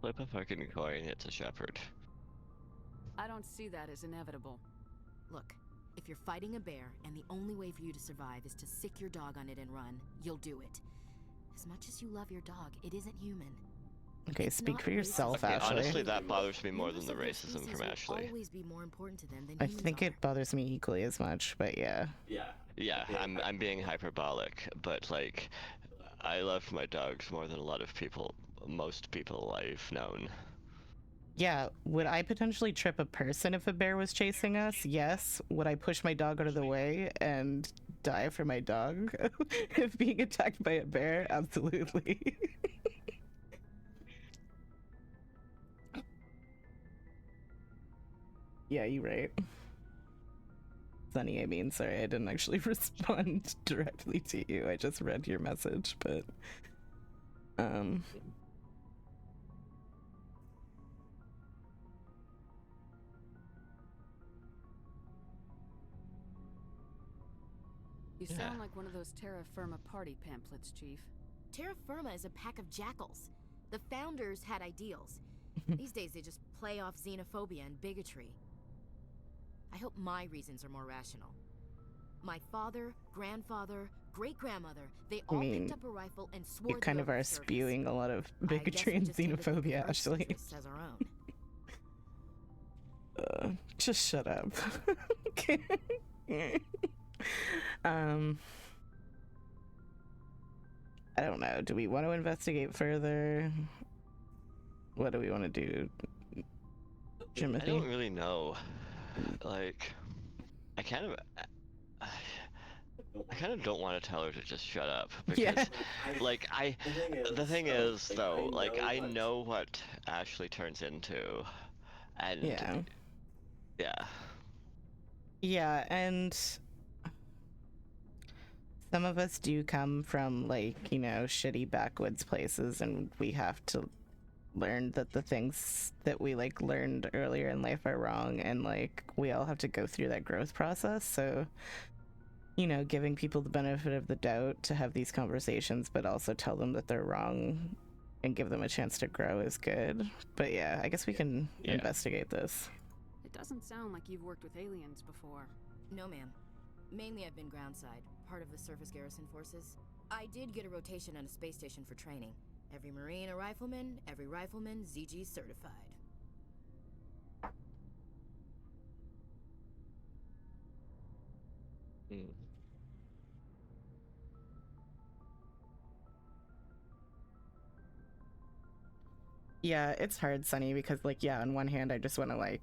Flip a fucking coin, it's a shepherd. I don't see that as inevitable. Look, if you're fighting a bear and the only way for you to survive is to sick your dog on it and run, you'll do it. As much as you love your dog, it isn't human. Okay, speak for yourself, okay, Ashley. Honestly, that bothers me more than the racism from Ashley. Always be more important to them than I think it bothers me equally as much, but yeah. Yeah, I'm being hyperbolic, but like, I love my dogs more than a lot of people, most people I've known. Yeah, would I potentially trip a person if a bear was chasing us? Yes. Would I push my dog out of the way and die for my dog if being attacked by a bear? Absolutely. Yeah, you're right. Sunny, I mean, sorry, I didn't actually respond directly to you. I just read your message, but You sound like one of those Terra Firma party pamphlets, Chief. Terra Firma is a pack of jackals. The founders had ideals. These days they just play off xenophobia and bigotry. I hope my reasons are more rational. My father, grandfather, great-grandmother, they all picked up a rifle and swore you kind of are spewing a lot of bigotry and xenophobia, Ashley. As our own. Just shut up. I don't know. Do we want to investigate further? What do we want to do, Jimothy? I don't really know. Like, I kind of don't want to tell her to just shut up because, like, the thing is though, like, I know what Ashley turns into, and yeah, and some of us do come from, like, you know, shitty backwoods places, and we have to learn that the things that we, like, learned earlier in life are wrong, and, like, we all have to go through that growth process. So, you know, giving people the benefit of the doubt to have these conversations, but also tell them that they're wrong and give them a chance to grow is good. But yeah, I guess we can investigate this. It doesn't sound like you've worked with aliens before. No, ma'am. Mainly I've been groundside, part of the surface garrison forces. I did get a rotation on a space station for training. Every Marine a rifleman, every rifleman ZG certified. Yeah, it's hard, Sunny, because, like, yeah, on one hand, I just want to, like,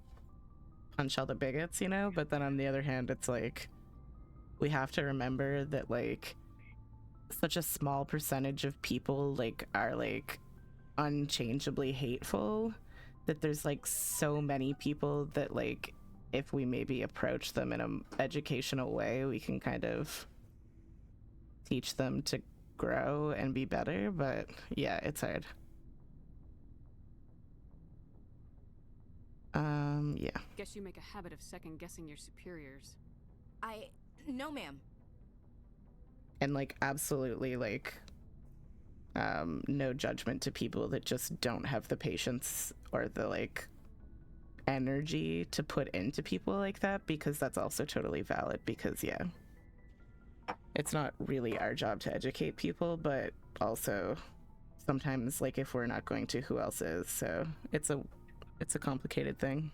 punch all the bigots, you know? But then on the other hand, it's like, we have to remember that, like, such a small percentage of people, like, are, like, unchangeably hateful, that there's, like, so many people that, like, if we maybe approach them in an educational way, we can kind of teach them to grow and be better. But yeah, it's hard. Yeah. Guess you make a habit of second-guessing your superiors. No, ma'am. And, like, absolutely, like, no judgment to people that just don't have the patience or the, like, energy to put into people like that, because that's also totally valid. Because, yeah, it's not really our job to educate people, but also sometimes, like, if we're not going to, who else is? So it's a complicated thing.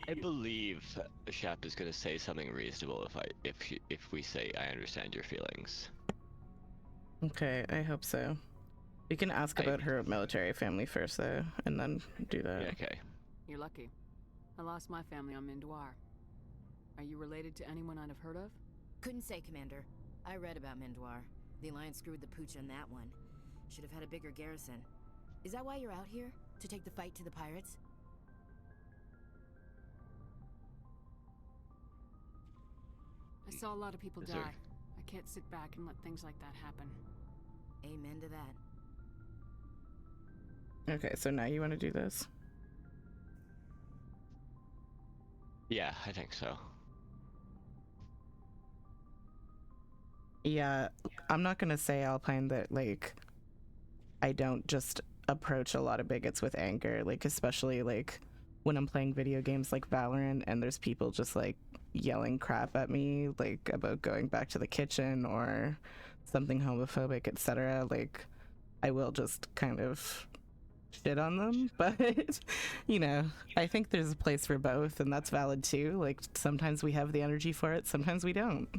I believe Shap is going to say something reasonable if we say I understand your feelings. Okay, I hope so. We can ask about her military family first, though, and then do that. Yeah, okay. You're lucky. I lost my family on Mindoir. Are you related to anyone I'd have heard of? Couldn't say, Commander. I read about Mindoir. The Alliance screwed the pooch on that one. Should have had a bigger garrison. Is that why you're out here? To take the fight to the pirates? I saw a lot of people Is die. there- I can't sit back and let things like that happen. Amen to that. Okay, so now you want to do this? Yeah, I think so. Yeah, I'm not gonna say, Alpine, that, like, I don't just approach a lot of bigots with anger, like, especially, like, when I'm playing video games like Valorant and there's people just, like, yelling crap at me, like, about going back to the kitchen or something homophobic, etc. Like, I will just kind of shit on them. But, you know, I think there's a place for both, and that's valid too. Like, sometimes we have the energy for it, sometimes we don't.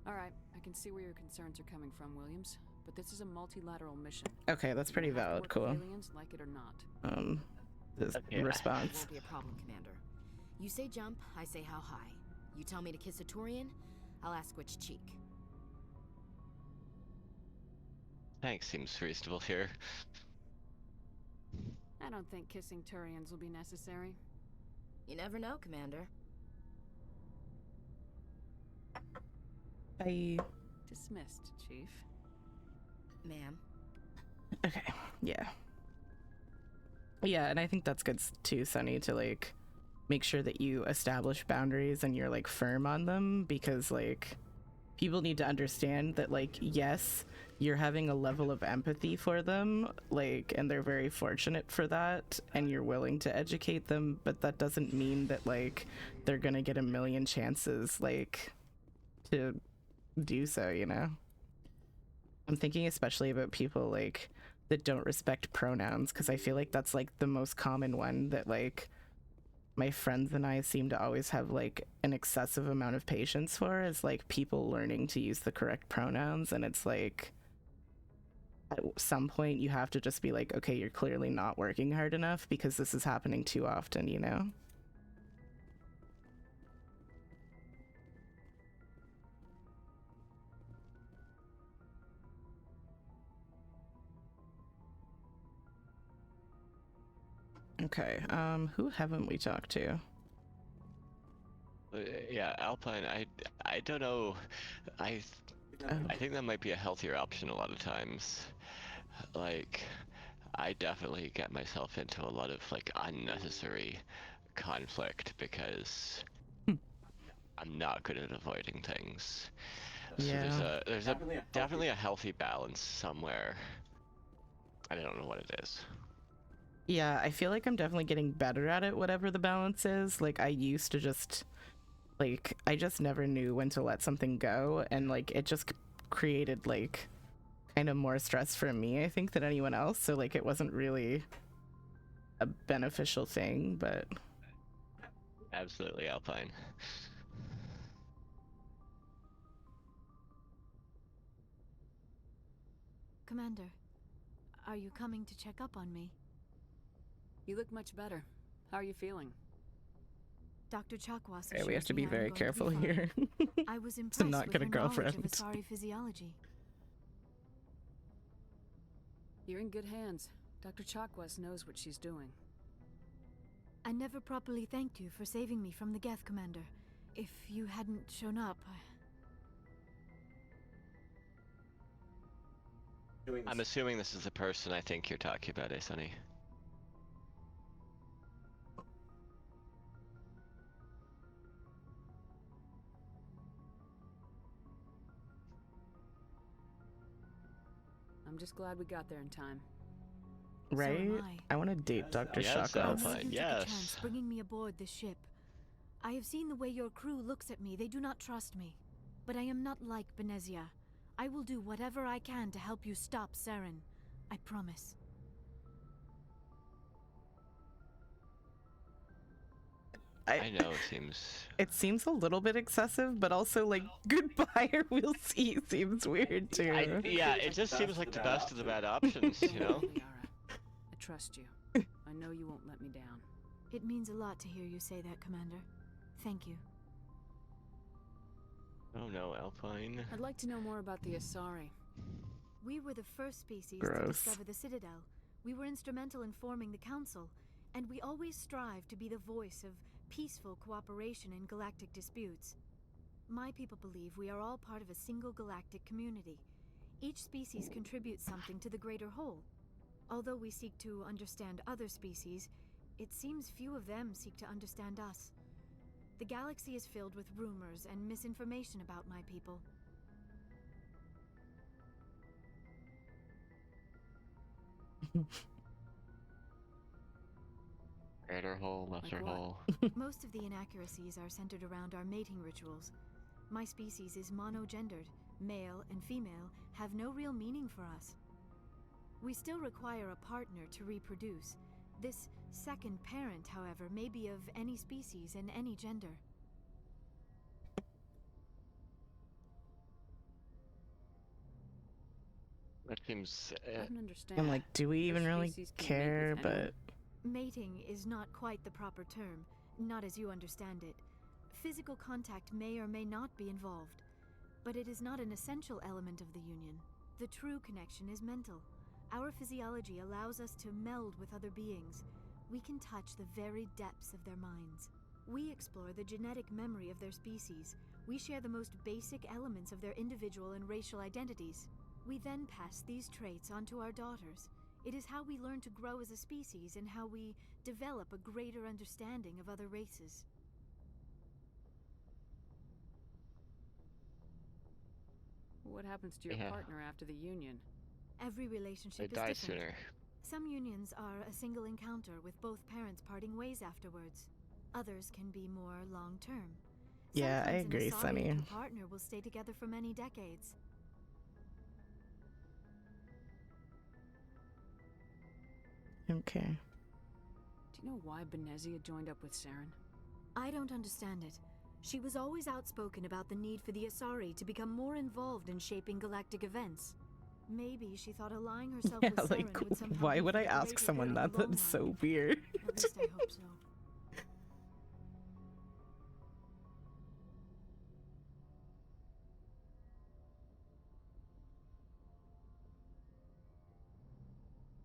Alright, I can see where your concerns are coming from, Williams. But this is a multilateral mission. Okay, that's pretty valid. Cool. Aliens, like it or not. This It response. won't be a problem, Commander. You say jump, I say how high. You tell me to kiss a Turian, I'll ask which cheek. Thanks, seems reasonable here. I don't think kissing Turians will be necessary. You never know, Commander. Bye. Dismissed, Chief. Ma'am. Okay, yeah. Yeah, and I think that's good too, Sunny, to, like, make sure that you establish boundaries and you're, like, firm on them, because, like, people need to understand that, like, yes, you're having a level of empathy for them, like, and they're very fortunate for that, and you're willing to educate them, but that doesn't mean that, like, they're gonna get a million chances, like, to do so, you know? I'm thinking especially about people, like, that don't respect pronouns, because I feel like that's, like, the most common one that, like, my friends and I seem to always have, like, an excessive amount of patience for, is, like, people learning to use the correct pronouns. And it's like, at some point you have to just be like, okay, you're clearly not working hard enough, because this is happening too often, you know? Okay, who haven't we talked to? Yeah, Alpine. I don't know. I I think that might be a healthier option a lot of times. Like, I definitely get myself into a lot of like unnecessary conflict because I'm not good at avoiding things. So Yeah. there's definitely a healthy balance somewhere. I don't know what it is. Yeah, I feel like I'm definitely getting better at it, whatever the balance is. Like, I used to just, like, I just never knew when to let something go, and, like, it just created, like, kind of more stress for me, I think, than anyone else. So, like, it wasn't really a beneficial thing, but... Absolutely, Alpine. Commander, are you coming to check up on me? You look much better. How are you feeling? Dr. Chakwas Okay, we have assures to me be I'm very going to be careful fine. here. I was To impressed not with get a her knowledge of girlfriend. Asari physiology. You're in good hands. Dr. Chakwas knows what she's doing. I never properly thanked you for saving me from the Geth, Commander. If you hadn't shown up, I'm assuming this is the person I think you're talking about, Sunny. I'm just glad we got there in time. Right? So am I want to date Dr. Yes, Chakwas. I'm glad you took a yes. chance bringing me aboard this ship. I have seen the way your crew looks at me. They do not trust me. But I am not like Benezia. I will do whatever I can to help you stop Saren. I promise. I know It seems a little bit excessive, but also like goodbye or we'll see seems weird too. yeah, it just seems like the best of the bad options, you know? Liara, I trust you. I know you won't let me down. It means a lot to hear you say that, Commander. Thank you. Oh no, Alpine. I'd like to know more about the Asari. We were the first species to Gross. discover the Citadel. We were instrumental in forming the Council, and we always strive to be the voice of peaceful cooperation in galactic disputes. My people believe we are all part of a single galactic community. Each species contributes something to the greater whole. Although we seek to understand other species, it seems few of them seek to understand us. The galaxy is filled with rumors and misinformation about my people. Greater hole, lesser Like what? hole. Most of the inaccuracies are centered around our mating rituals. My species is monogendered. Male and female have no real meaning for us. We still require a partner to reproduce. This second parent, however, may be of any species and any gender. That seems. I don't understand. I'm like, do we even Your really species can mate care? with But anyone. Mating is not quite the proper term, not as you understand it. Physical contact may or may not be involved, but it is not an essential element of the union. The true connection is mental. Our physiology allows us to meld with other beings. We can touch the very depths of their minds. We explore the genetic memory of their species. We share the most basic elements of their individual and racial identities. We then pass these traits on to our daughters. It is how we learn to grow as a species and how we develop a greater understanding of other races. What happens to your Yeah. partner after the union? Every They relationship is die different. sooner. Some unions are a single encounter with both parents parting ways afterwards. Others can be more long-term. Yeah, I Sometimes agree, an Asari Sunny. and her partner will stay together for many decades. okay. Do you know why Benezia joined up with Saren? I don't understand it. She was always outspoken about the need for the Asari to become more involved in shaping galactic events. Maybe she thought allying herself Yeah, with Saren like, would somehow why be would for I the ask greater someone good in that? the long That's so run. weird. At least I hope so.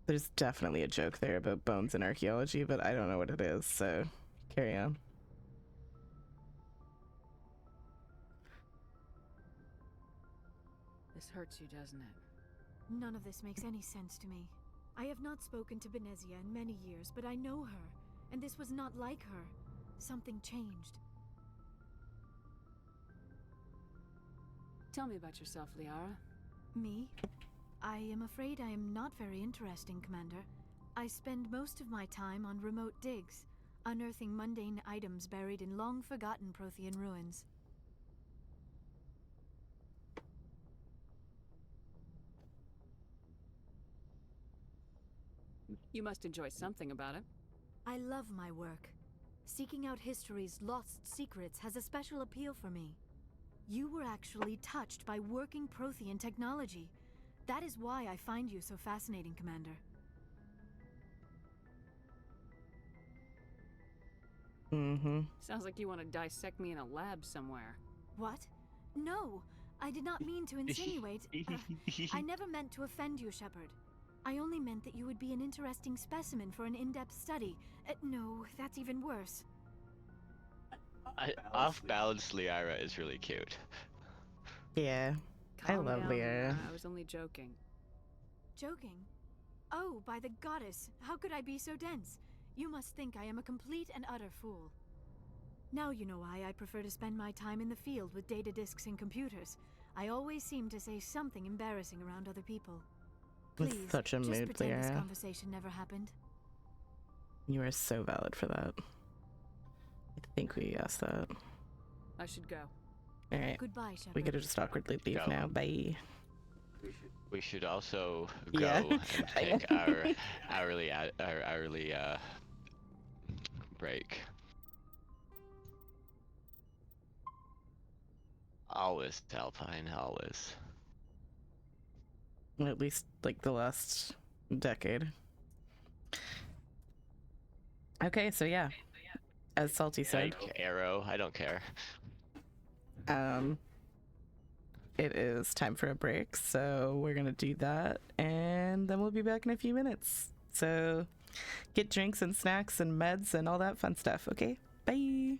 There's definitely a joke there about bones and archaeology, but I don't know what it is, so carry on. This hurts you, doesn't it? None of this makes any sense to me. I have not spoken to Benezia in many years, but I know her, and this was not like her. Something changed. Tell me about yourself, Liara. Me? I am afraid I am not very interesting, Commander. I spend most of my time on remote digs, unearthing mundane items buried in long-forgotten Prothean ruins. You must enjoy something about it. I love my work. Seeking out history's lost secrets has a special appeal for me. You were actually touched by working Prothean technology. That is why I find you so fascinating, Commander. Sounds like you want to dissect me in a lab somewhere. What? No, I did not mean to insinuate. I never meant to offend you, Shepard. I only meant that you would be an interesting specimen for an in-depth study. No, that's even worse. Off-balance Liara is really cute. Yeah, I love down, Liara. I was only joking. Joking? Oh, by the goddess, how could I be so dense? You must think I am a complete and utter fool. Now you know why I prefer to spend my time in the field with data disks and computers. I always seem to say something embarrassing around other people. Please, It's such a just mood, pretend this Liara. conversation never happened. You are so valid for that. I think we asked that. I should go. Alright. Goodbye, Shepard. We gotta just awkwardly leave Go. now. Bye. We should also go Yeah. and take our hourly break. Always, Alpine, always. At least, like, the last decade. Okay, so yeah. As Salty said. Like Arrow, I don't care. It is time for a break, so we're gonna do that, and then we'll be back in a few minutes. So get drinks and snacks and meds and all that fun stuff, okay? Bye!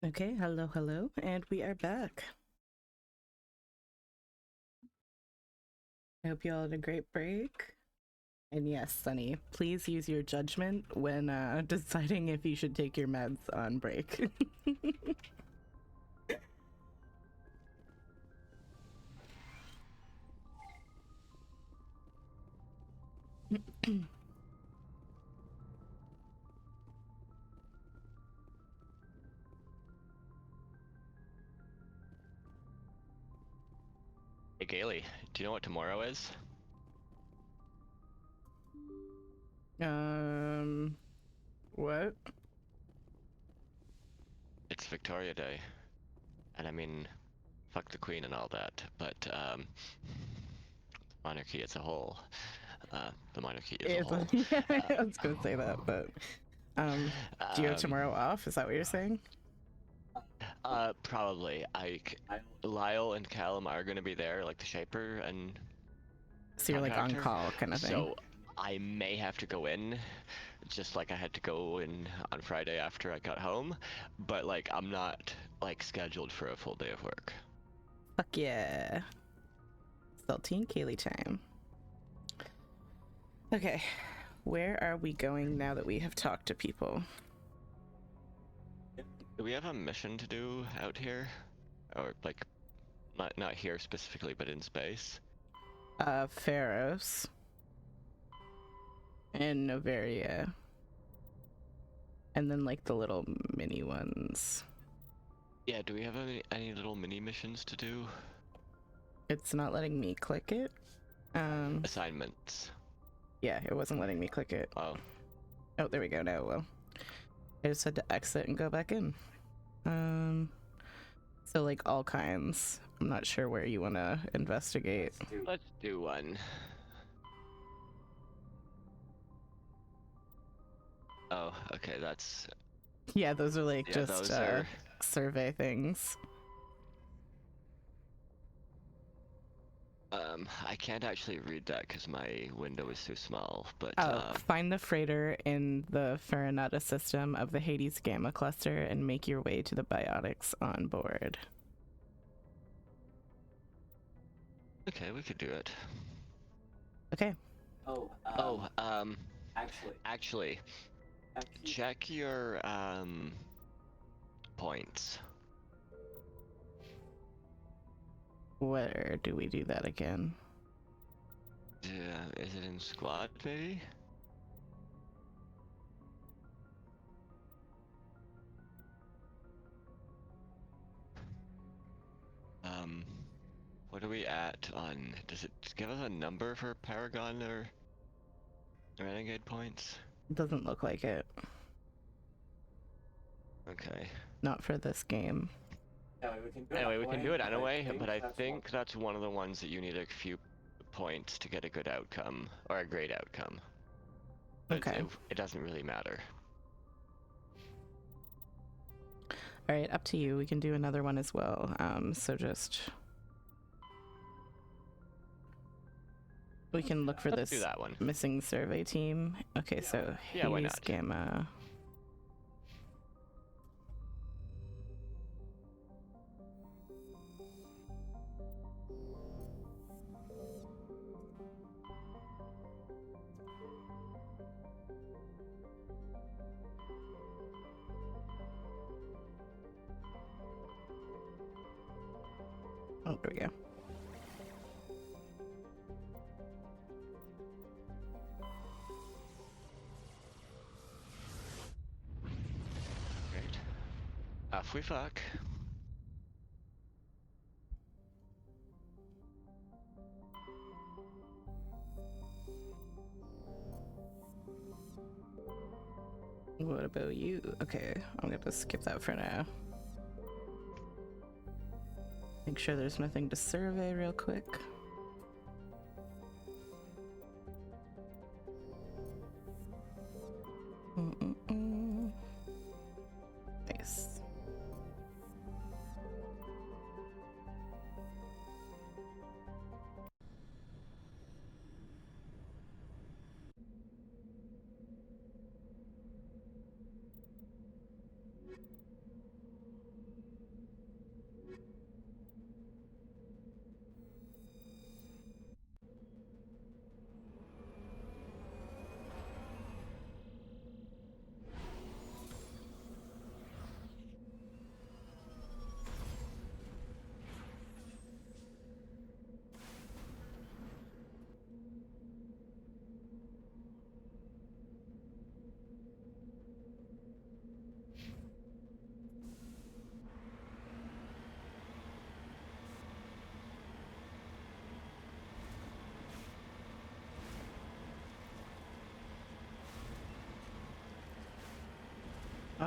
Okay, hello, hello, and we are back. I hope you all had a great break. And yes, Sunny, please use your judgment when deciding if you should take your meds on break. Hey, Gailey, do you know what tomorrow is? What? It's Victoria Day. And I mean, fuck the Queen and all that, but, monarchy as a whole. The monarchy as a whole. Yeah, I was gonna say that, but do you have tomorrow off? Is that what you're saying? Probably. Lyle and Callum are gonna be there, like the Shaper and So you're like on call kind of thing. So I may have to go in, just like I had to go in on Friday after I got home, but like I'm not like scheduled for a full day of work. Fuck yeah. Saltine Kaylee time. Okay, where are we going now that we have talked to people? Do we have a mission to do out here? Or like, not here specifically, but in space? Pharos. And Novaria. And then like the little mini ones. Yeah, do we have any little mini missions to do? It's not letting me click it. Assignments. Yeah, it wasn't letting me click it. Oh. Oh, there we go now. Well, I just had to exit and go back in. So like all kinds. I'm not sure where you want to investigate. Let's do one. Oh, okay, that's... Yeah, those are like yeah, just are... survey things. I can't actually read that because my window is too small, but... Find the freighter in the Farinata system of the Hades Gamma cluster and make your way to the biotics on board. Okay, we could do it. Okay. Actually, check your, points. Where do we do that again? Is it in squad, maybe? What are we at on... Does it give us a number for Paragon or Renegade points? It doesn't look like it. Okay. Not for this game. Anyway, we can do it anyway, but I think that's one of the ones that you need a few points to get a good outcome, or a great outcome. But okay. It doesn't really matter. Alright, up to you. We can do another one as well. So just... We can look for Let's this do that one. missing survey team. Okay, so yeah, why Hades not? Gamma... Oh, there we go. Great. Off we fuck. What about you? Okay, I'm gonna skip that for now. Make sure there's nothing to survey real quick. Nice.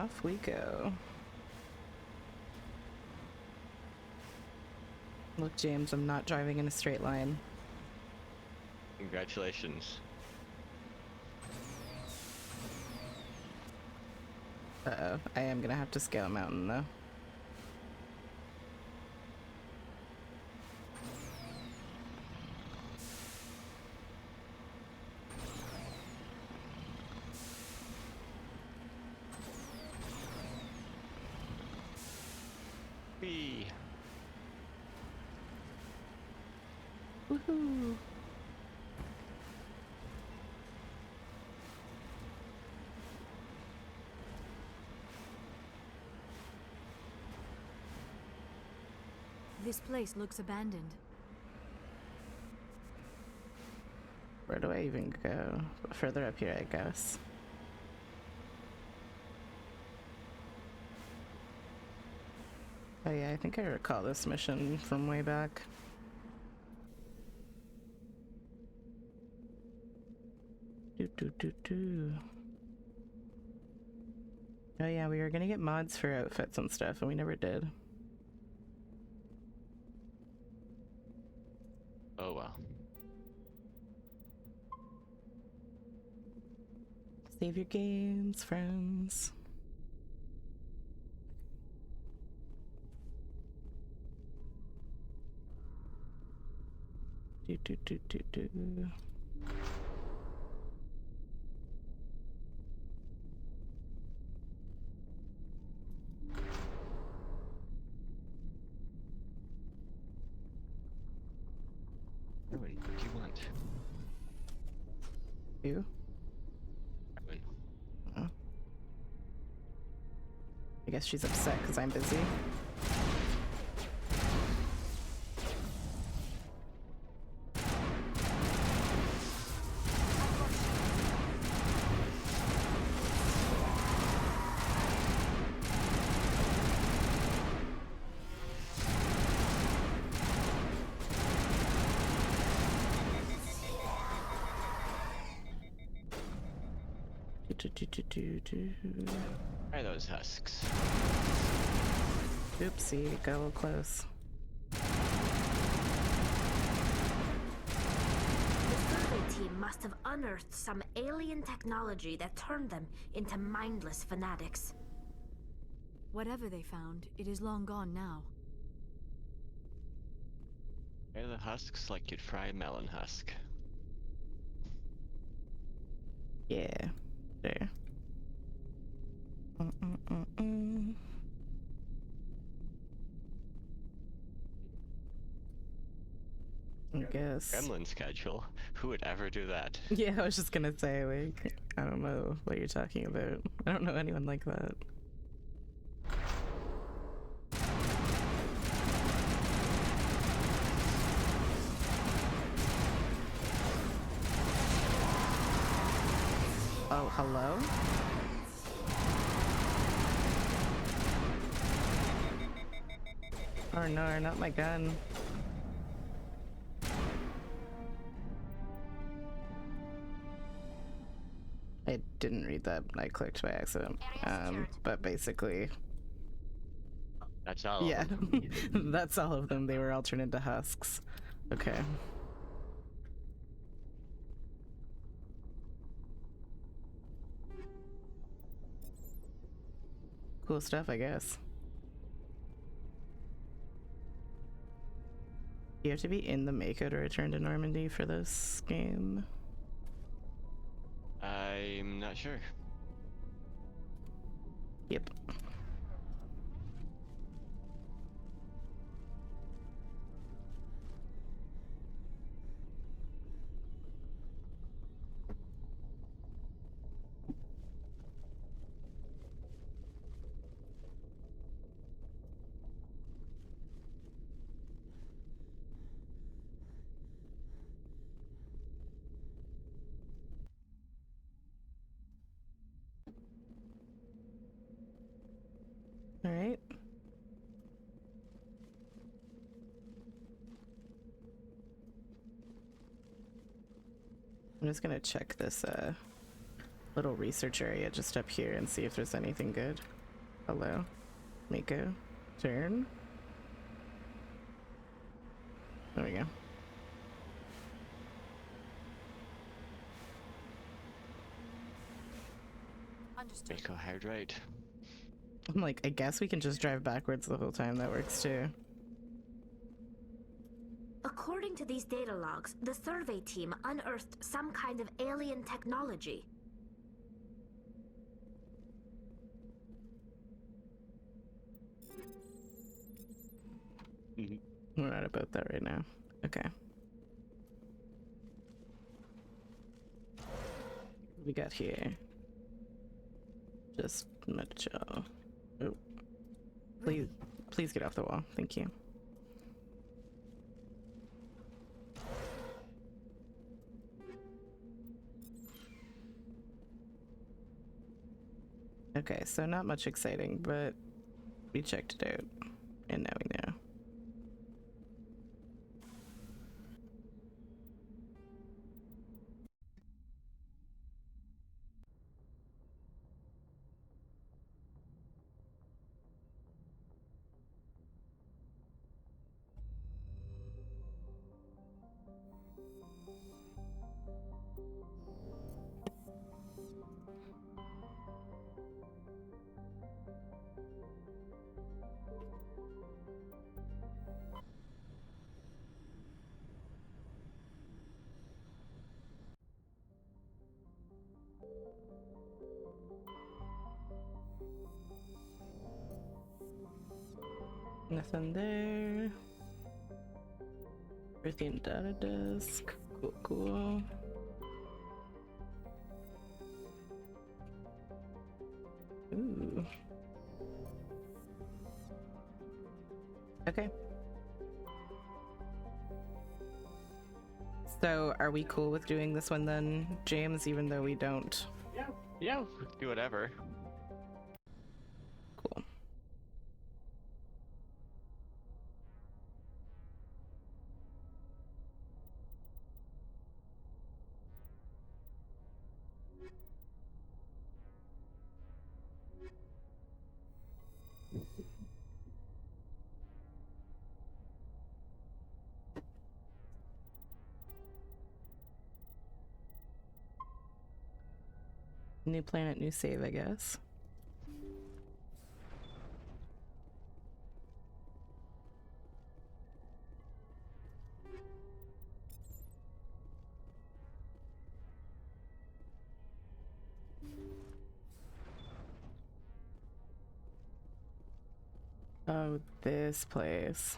off we go. Look, James, I'm not driving in a straight line. Congratulations. Uh-oh, I am gonna have to scale a mountain, though. Whee! Woohoo! This place looks abandoned. Where do I even go? Further up here, I guess. Oh yeah, I think I recall this mission from way back. Oh yeah, we were gonna get mods for outfits and stuff, and we never did. Oh well. Save your games, friends. Do. What do you want? You? Oh. I guess she's upset because I'm busy. Try those husks. Oopsie, got a little close. The survey team must have unearthed some alien technology that turned them into mindless fanatics. Whatever they found, it is long gone now. Fry the husks like you'd fry a melon husk. Yeah, there. I guess. Gremlin schedule. Who would ever do that? Yeah, I was just gonna say, like, I don't know what you're talking about. I don't know anyone like that. Oh, hello? Oh no, not my gun. I didn't read that. I clicked by accident. But basically... That's all yeah, of them. that's all of them. They were all turned into husks. Okay. Cool stuff, I guess. You have to be in the Mako to return to Normandy for this game? I'm not sure. Yep. All right. I'm just gonna check this little research area just up here and see if there's anything good. Hello. Make a turn. There we go. Understood. Mako hydrate. I'm like, I guess we can just drive backwards the whole time. That works too. According to these data logs, the survey team unearthed some kind of alien technology. We're not about that right now. Okay. What we got here? Just chill. Oh. Please get off the wall. Thank you. Okay, so not much exciting, but we checked it out, and now we know. Nothing there. Everything data disk. Cool, cool. Ooh. Okay. So, are we cool with doing this one then, James, even though we don't? Yeah, do whatever. Cool. New planet, new save, I guess. Oh, this place.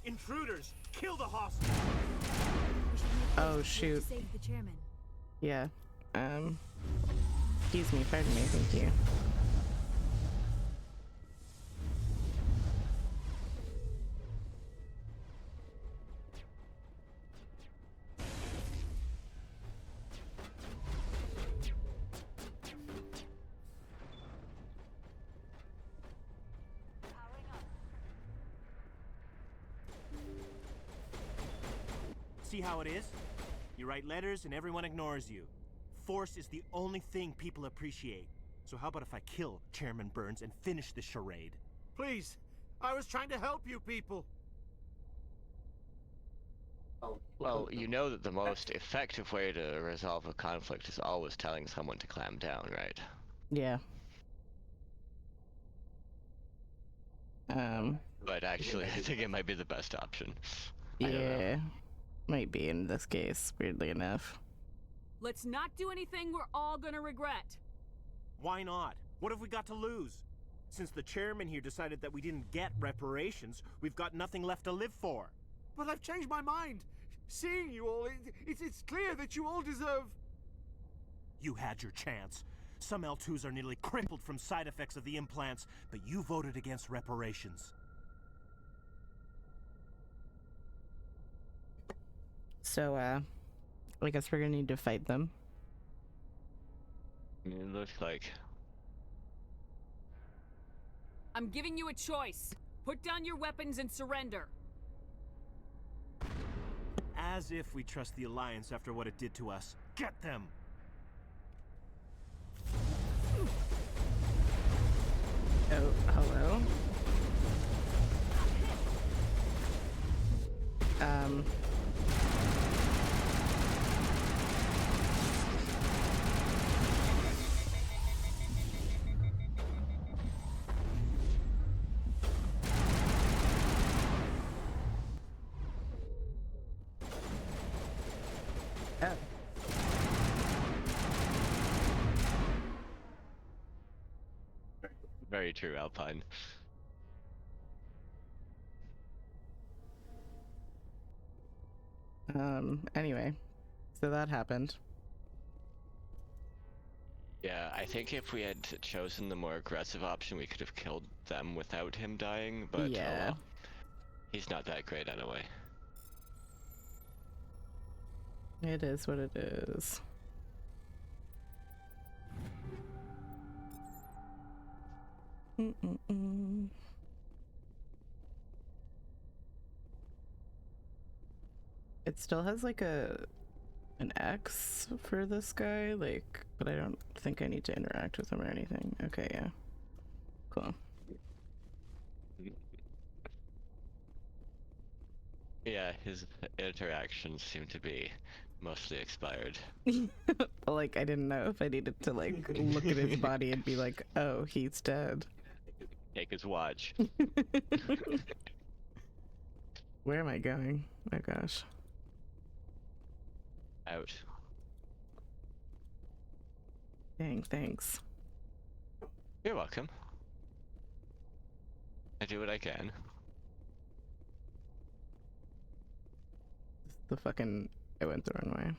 Intruders! Kill the hostage! Oh, shoot. Save the chairman. Yeah. Excuse me, pardon me, thank you. See how it is? You write letters and everyone ignores you. Force is the only thing people appreciate. So how about if I kill Chairman Burns and finish this charade? Please, I was trying to help you people. Well, you know that the most effective way to resolve a conflict is always telling someone to clamp down, right? Yeah. But actually, I think it might be the best option. I don't know. Yeah. Might be in this case, weirdly enough. Let's not do anything we're all gonna regret. Why not? What have we got to lose? Since the chairman here decided that we didn't get reparations, we've got nothing left to live for. But I've changed my mind. Seeing you all, it's clear that you all deserve... You had your chance. Some L2s are nearly crippled from side effects of the implants, but you voted against reparations. So, I guess we're gonna need to fight them. It looks like. I'm giving you a choice. Put down your weapons and surrender. As if we trust the Alliance after what it did to us. Get them! Oh, hello? Oh. Very true, Alpine. Anyway, so that happened. Yeah, I think if we had chosen the more aggressive option, we could have killed them without him dying, but oh Yeah. well. He's not that great anyway. It is what it is. It still has like an X for this guy, like, but I don't think I need to interact with him or anything. Okay, yeah. Cool. Yeah, his interactions seem to be mostly expired. Like, I didn't know if I needed to, like, look at his body and be like, oh, he's dead. Take his watch. Where am I going? Oh gosh. Out. Dang, thanks. You're welcome. I do what I can. The fucking... I went the wrong way.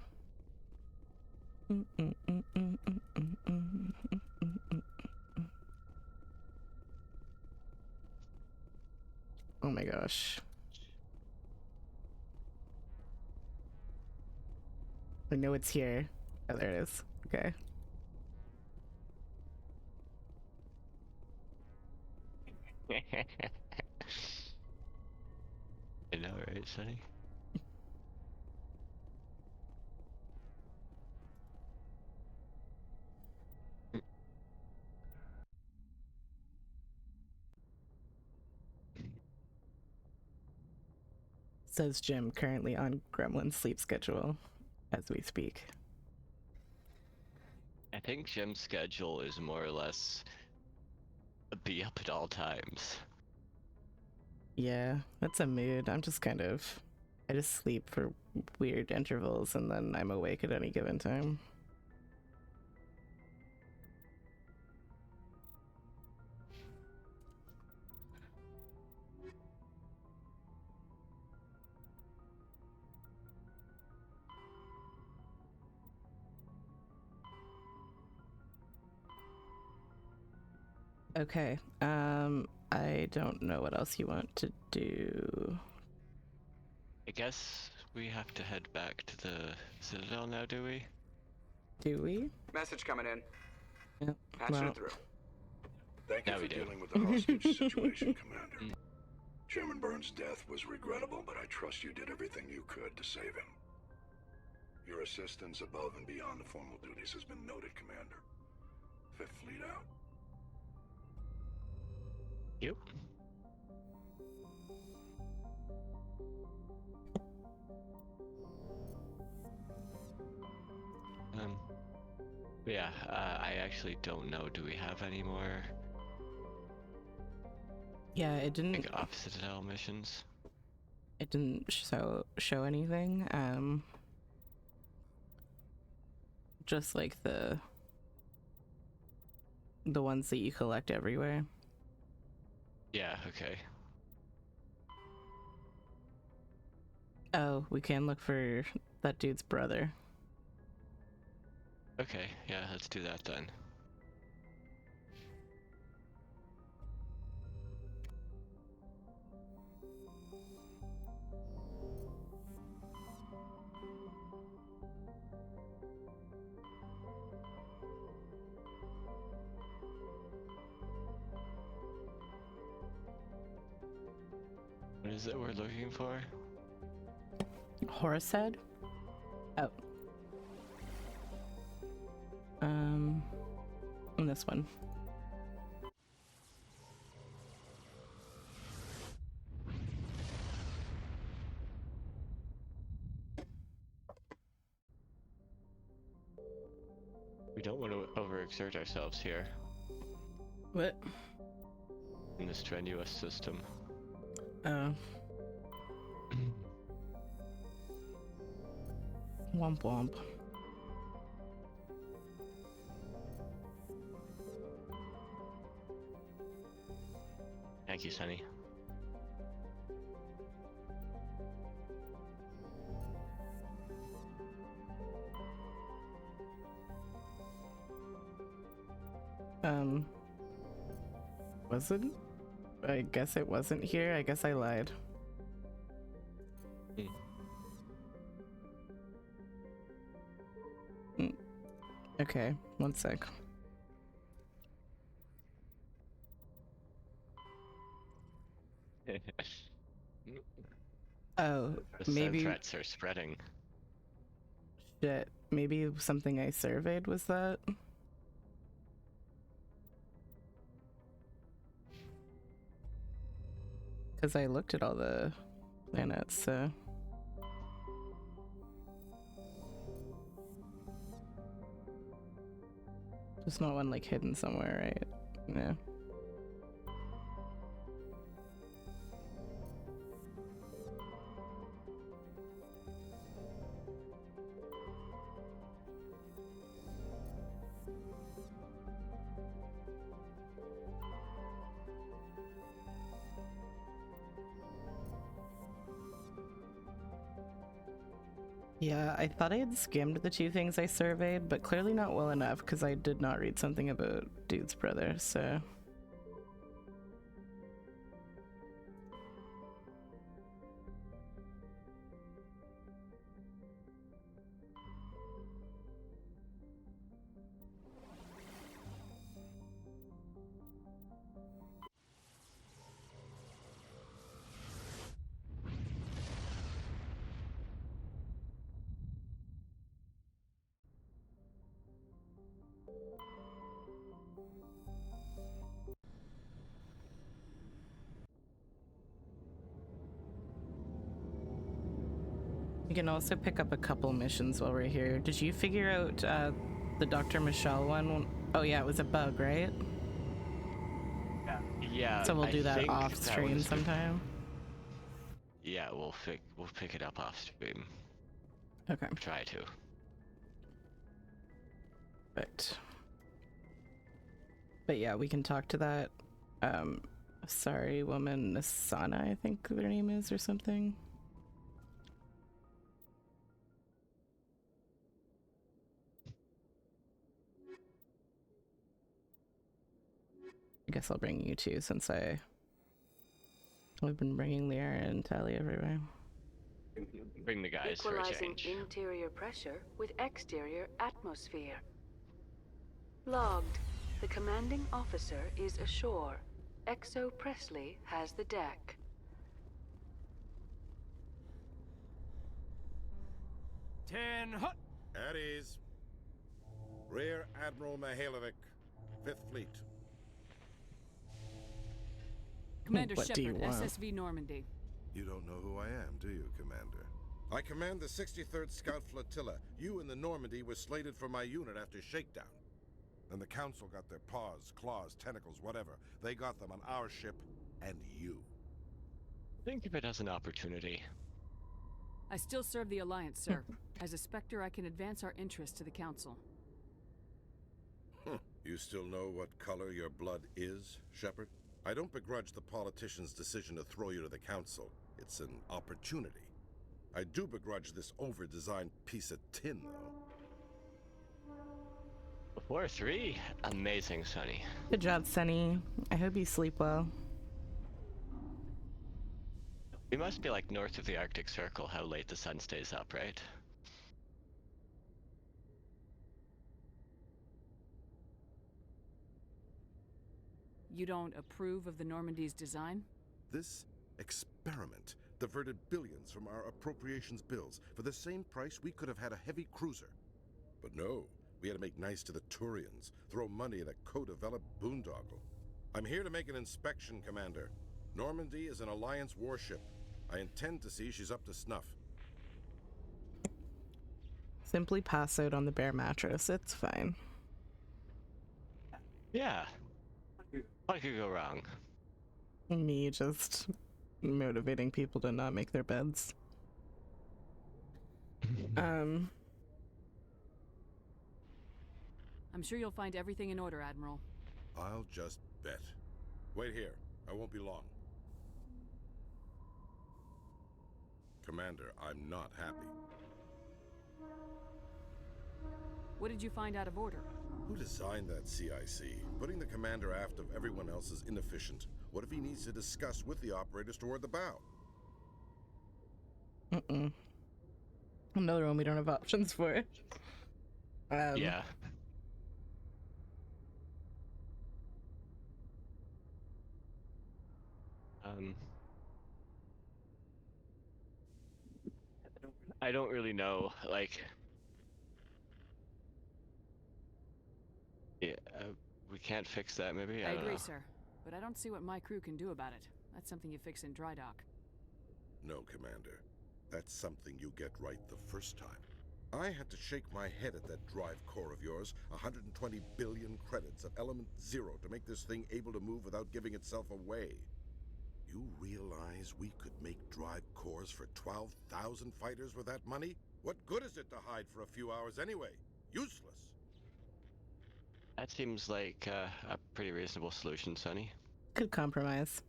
Oh my gosh. I know it's here. Oh, there it is. Okay. I know, right, Sonny? Says Jim, currently on Gremlin's sleep schedule as we speak. I think Jim's schedule is more or less be up at all times. Yeah, that's a mood. I'm just kind of... I just sleep for weird intervals and then I'm awake at any given time. Okay, I don't know what else you want to do. I guess we have to head back to the Citadel now, do we? Do we? Message coming in. Yep. Patching it through. Thank you Now for we do. dealing with the hostage situation, Commander. Chairman Burns' death was regrettable, but I trust you did everything you could to save him. Your assistance above and beyond the formal duties has been noted, Commander. Fifth Fleet out. Yep. Yeah, I actually don't know. Do we have any more? Yeah, it didn't... Like off Citadel missions? It didn't show anything. Just like the ones that you collect everywhere. Yeah, okay. Oh, we can look for that dude's brother. Okay, yeah, let's do that then. What is it we're looking for? Horse head? Oh. And this one. We don't want to overexert ourselves here. What? In this strenuous system. Oh. Womp womp. Thank you, Sunny. Wasn't? I guess it wasn't here. I guess I lied. Okay, one sec. Oh, The maybe threats are spreading. shit. Maybe something I surveyed was that? Because I looked at all the planets, so. There's not one like hidden somewhere, right? No. Yeah, I thought I had skimmed the two things I surveyed, but clearly not well enough because I did not read something about Dude's brother, so. You can also pick up a couple missions while we're here. Did you figure out the Dr. Michelle one? Oh yeah, it was a bug, right? Yeah. So we'll do that think off stream one's- sometime. Yeah, we'll pick it up off stream. Okay. Try to. But yeah, we can talk to that sorry woman, Asana, I think their name is, or something. I guess I'll bring you two since I've been bringing Liara and Tally everywhere. Bring the guys for a Equalizing change. interior pressure with exterior atmosphere. Logged. The commanding officer is ashore. Exo Presley has the deck. Hut. At ease. Rear Admiral Mihailovic, 5th Fleet. Commander What do you Shepard, want? SSV Normandy. You don't know who I am, do you, Commander? I command the 63rd Scout Flotilla. You and the Normandy were slated for my unit after shakedown. And the Council got their paws, claws, tentacles, whatever. They got them on our ship and you. Think of it as an opportunity. I still serve the Alliance, sir. As a Spectre, I can advance our interests to the Council. You still know what color your blood is, Shepard? I don't begrudge the politician's decision to throw you to the Council. It's an opportunity. I do begrudge this over-designed piece of tin, though. 4-3. Amazing, Sunny. Good job, Sunny. I hope you sleep well. We must be like north of the Arctic Circle, how late the sun stays up, right? You don't approve of the Normandy's design? This experiment diverted billions from our appropriations bills. For the same price, we could have had a heavy cruiser. But no, we had to make nice to the Turians, throw money at a co-developed boondoggle. I'm here to make an inspection, Commander. Normandy is an Alliance warship. I intend to see she's up to snuff. Simply pass out on the bare mattress. It's fine. Yeah. What could go wrong? Me just motivating people to not make their beds. I'm sure you'll find everything in order, Admiral. I'll just bet. Wait here. I won't be long. Commander, I'm not happy. What did you find out of order? Who designed that CIC? Putting the commander aft of everyone else is inefficient. What if he needs to discuss with the operators toward the bow? Another one we don't have options for. Yeah. I don't really know, like, yeah, we can't fix that, maybe? I don't agree, know. sir. But I don't see what my crew can do about it. That's something you fix in dry dock. No, Commander. That's something you get right the first time. I had to shake my head at that drive core of yours. 120 billion credits of element 0 to make this thing able to move without giving itself away. You realize we could make drive cores for 12,000 fighters with that money? What good is it to hide for a few hours anyway? Useless. That seems like a pretty reasonable solution, Sonny. Good compromise.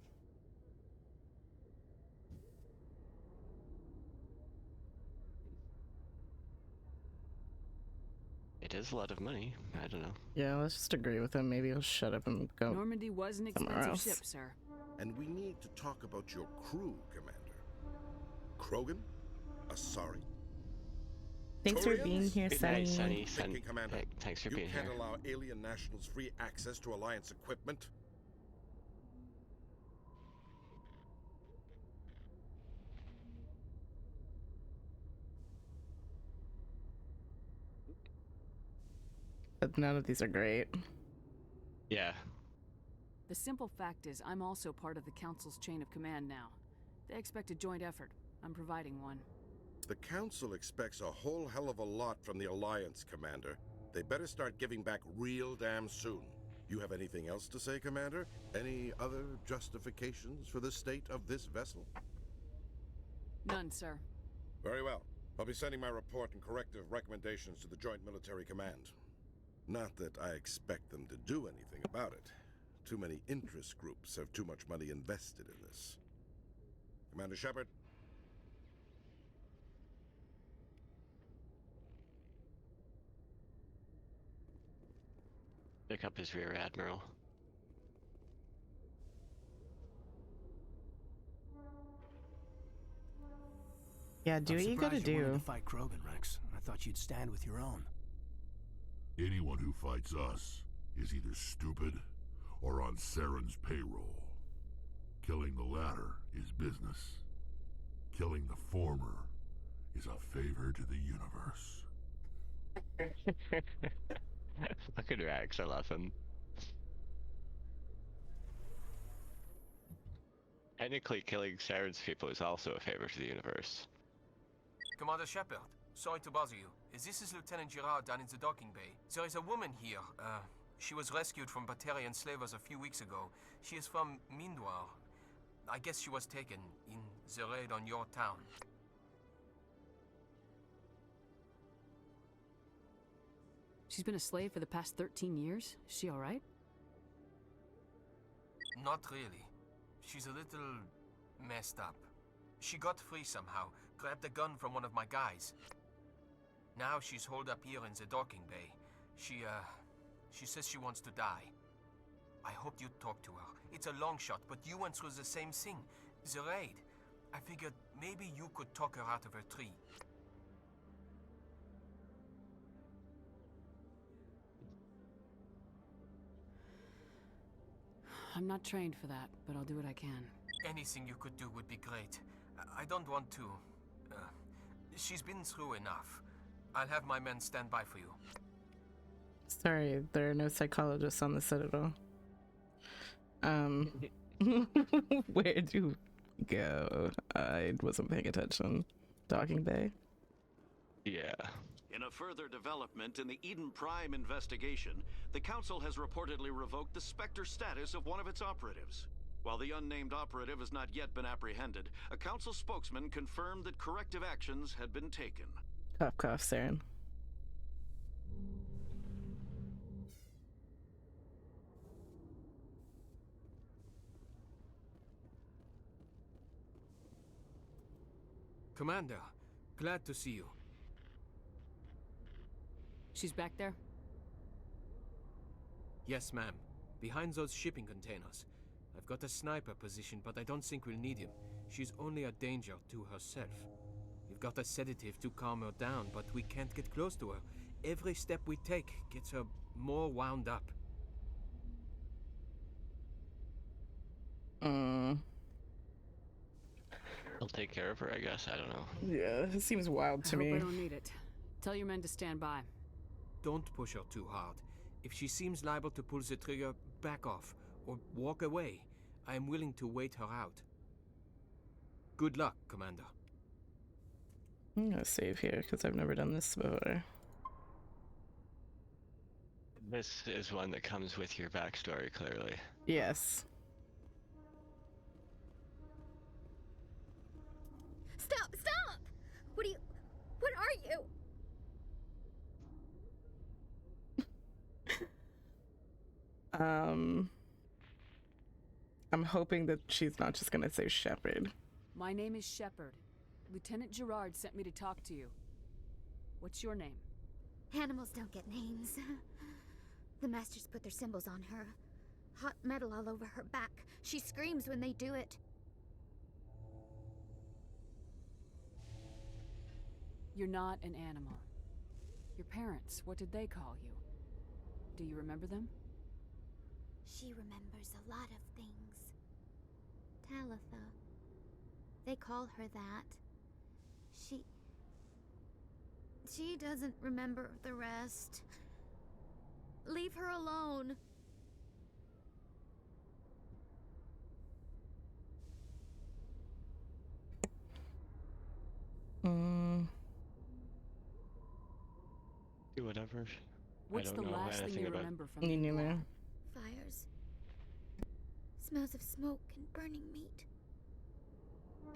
It is a lot of money. I don't know. Yeah, let's just agree with him. Maybe he'll shut up and go. Normandy was an somewhere expensive else. ship, sir. And we need to talk about your crew, Commander. Krogan? Asari? Thanks for being here, Good night, Sonny. Sonny. Commander. Thanks for being You here. can't allow alien nationals free access to Alliance equipment. But none of these are great. Yeah. The simple fact is, I'm also part of the Council's chain of command now. They expect a joint effort. I'm providing one. The Council expects a whole hell of a lot from the Alliance, Commander. They better start giving back real damn soon. You have anything else to say, Commander? Any other justifications for the state of this vessel? None, sir. Very well. I'll be sending my report and corrective recommendations to the Joint Military Command. Not that I expect them to do anything about it. Too many interest groups have too much money invested in this. Commander Shepard? Pick up his rear admiral. Yeah, do what you gotta surprised you wanted do. to fight Krogan, Rex. I thought you'd stand with your own. Anyone who fights us is either stupid or on Saren's payroll. Killing the latter is business. Killing the former is a favor to the universe. Look at Rex, I love him. Technically, killing Saren's people is also a favor to the universe. Commander Shepard, sorry to bother you. This is Lieutenant Girard down in the docking bay. There is a woman here. She was rescued from Batarian slavers a few weeks ago. She is from Mindwar. I guess she was taken in the raid on your town. She's been a slave for the past 13 years? Is she alright? Not really. She's a little messed up. She got free somehow, grabbed a gun from one of my guys. Now she's holed up here in the docking bay. She says she wants to die. I hoped you'd talk to her. It's a long shot, but you went through the same thing. The raid. I figured maybe you could talk her out of her tree. I'm not trained for that, but I'll do what I can. Anything you could do would be great. I don't want to. She's been through enough. I'll have my men stand by for you. Sorry, there are no psychologists on the Citadel. Where do we go? I wasn't paying attention. Docking bay? Yeah. In a further development in the Eden Prime investigation, the Council has reportedly revoked the SPECTRE status of one of its operatives. While the unnamed operative has not yet been apprehended, a Council spokesman confirmed that corrective actions had been taken. Cough, cough, Saren. Commander, glad to see you. She's back there? Yes, ma'am. Behind those shipping containers. I've got a sniper position, but I don't think we'll need him. She's only a danger to herself. We've got a sedative to calm her down, but we can't get close to her. Every step we take gets her more wound up. He'll take care of her, I guess. I don't know. Yeah, it seems wild to I me. hope I don't need it. Tell your men to stand by. Don't push her too hard. If she seems liable to pull the trigger, back off, or walk away. I am willing to wait her out. Good luck, Commander. I'm gonna save here, because I've never done this before. This is one that comes with your backstory, clearly. Yes. Stop! Stop! What are you? I'm hoping that she's not just gonna say Shepherd. My name is Shepard. Lieutenant Gerard sent me to talk to you. What's your name? Animals don't get names. The Masters put their symbols on her. Hot metal all over her back. She screams when they do it. You're not an animal. Your parents, what did they call you? Do you remember them? She remembers a lot of things. Talitha. They call her that. She doesn't remember the rest. Leave her alone. Do whatever. What's I don't the know last thing anything you about... remember from Me the war? neither. Fires. Smells of smoke and burning meat.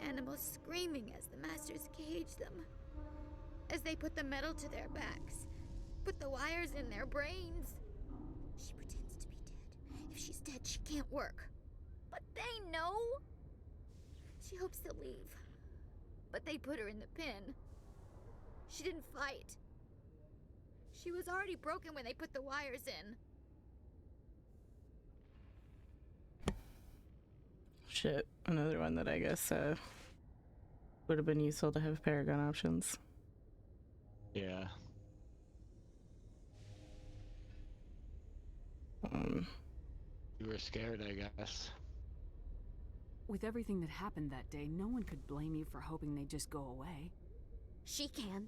Animals screaming as the Masters cage them. As they put the metal to their backs. Put the wires in their brains. She pretends to be dead. If she's dead, she can't work. But they know. She hopes to leave. But they put her in the pen. She didn't fight. She was already broken when they put the wires in. Shit, another one that I guess would have been useful to have Paragon options. Yeah. You were scared, I guess. With everything that happened that day, no one could blame you for hoping they'd just go away. She can.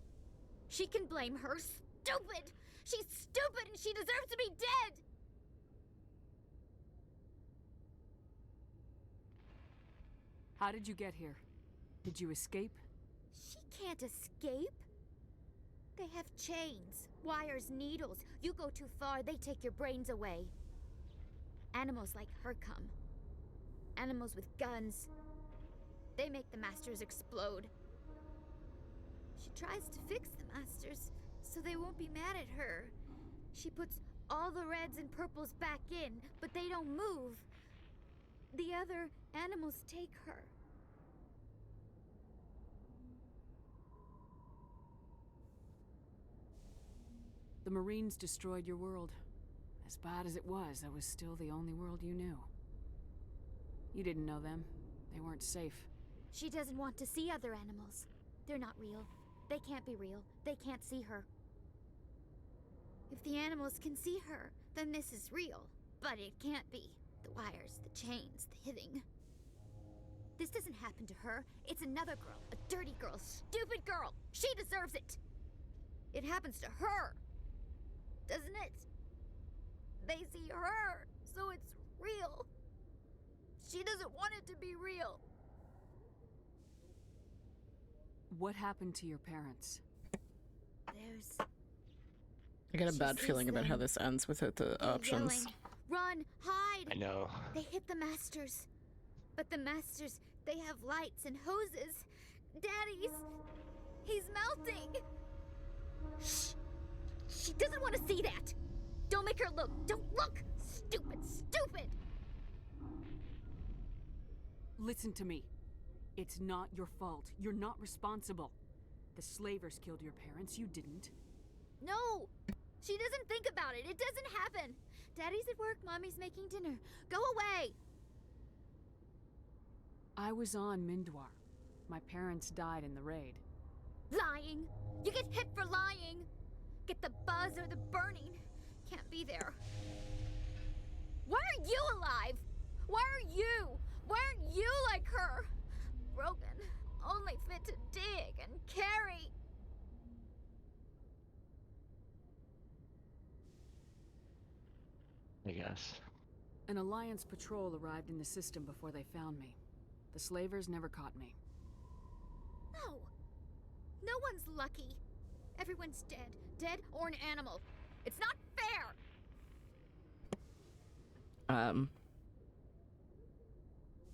She can blame her. Stupid! She's stupid and she deserves to be dead! How did you get here? Did you escape? She can't escape. They have chains, wires, needles. You go too far, they take your brains away. Animals like her come. Animals with guns. They make the Masters explode. She tries to fix the Masters so they won't be mad at her. She puts all the reds and purples back in, but they don't move. The other animals take her. The Marines destroyed your world. As bad as it was, that was still the only world you knew. You didn't know them. They weren't safe. She doesn't want to see other animals. They're not real. They can't be real. They can't see her. If the animals can see her, then this is real. But it can't be. The wires, the chains, the hitting. This doesn't happen to her. It's another girl. A dirty girl. Stupid girl. She deserves it. It happens to her. Doesn't it? They see her, so it's real. She doesn't want it to be real. What happened to your parents? There's... I got a She bad sees feeling about how them. this ends without the They're options. yelling, "Run! Hide!" I know. They hit the masters. But the masters, they have lights and hoses. Daddy's... he's melting. Shh! She doesn't want to see that. Don't make her look. Don't look! Stupid, stupid! Listen to me. It's not your fault. You're not responsible. The slavers killed your parents. You didn't. No! She doesn't think about it. It doesn't happen. Daddy's at work. Mommy's making dinner. Go away! I was on Mindwar. My parents died in the raid. Lying! You get hit for lying! Get the buzz or the burning. Can't be there. Why are you alive? Why are you? Why aren't you like her? Broken. Only fit to dig and carry. I guess. An Alliance patrol arrived in the system before they found me. The slavers never caught me. No. No one's lucky. Everyone's dead. Dead or an animal. It's not fair!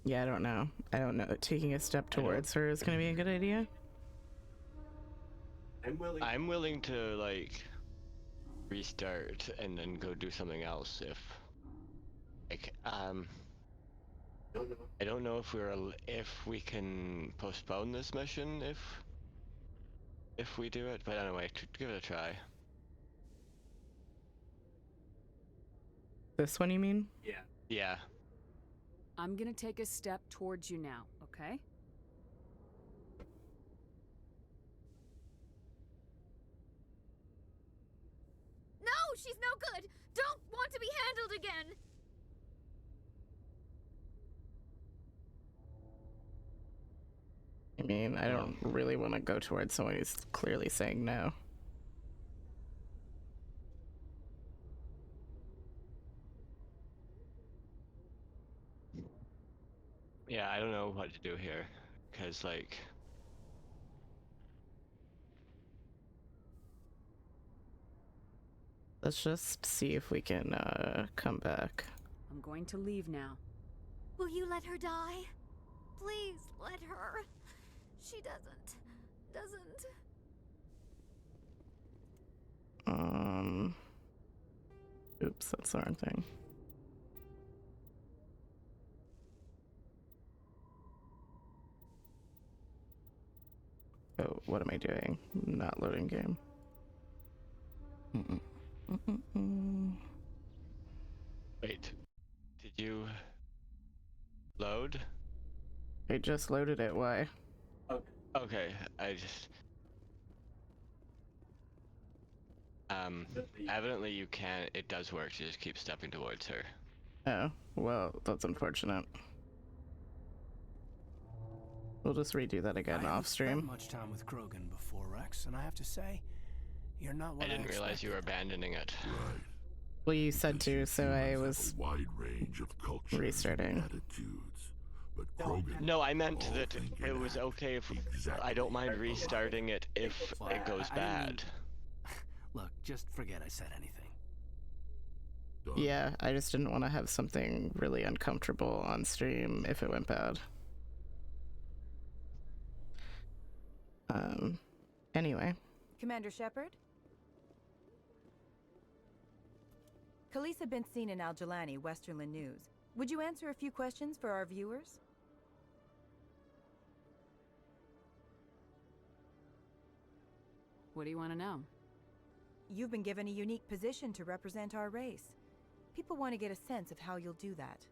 Yeah, I don't know. I don't know. Taking a step towards her is gonna be a good idea. I'm willing to, like, restart and then go do something else if, like, I don't know if we can postpone this mission if we do it, but anyway, give it a try. This one, you mean? Yeah. Yeah. I'm gonna take a step towards you now, okay? No, she's no good! Don't want to be handled again! I mean, I don't really want to go towards someone who's clearly saying no. Yeah, I don't know what to do here, because, like... Let's just see if we can, come back. I'm going to leave now. Will you let her die? Please, let her. She doesn't. Oops, that's the wrong thing. Oh, what am I doing? Not loading game. Wait, did you load? I just loaded it, why? Okay, I just... evidently you can, it does work, you just keep stepping towards her. Oh, well, that's unfortunate. We'll just redo that again off stream. I haven't spent much time with Krogan before, Rex, and I have to say, you're not what I didn't realize you were abandoning it. Right. Well, you said to, so I was A wide range of cultures restarting. and attitudes, but Krogan No, I meant all that think it and was act okay if exactly I don't mind alike. restarting it if it goes I didn't bad. mean- Look, just forget I said anything. Yeah, I just didn't want to have something really uncomfortable on stream if it went bad. Anyway. Commander Shepard? Khalees had been seen in Al-Jalani, Westerland News. Would you answer a few questions for our viewers? What do you want to know? You've been given a unique position to represent our race. People want to get a sense of how you'll do that.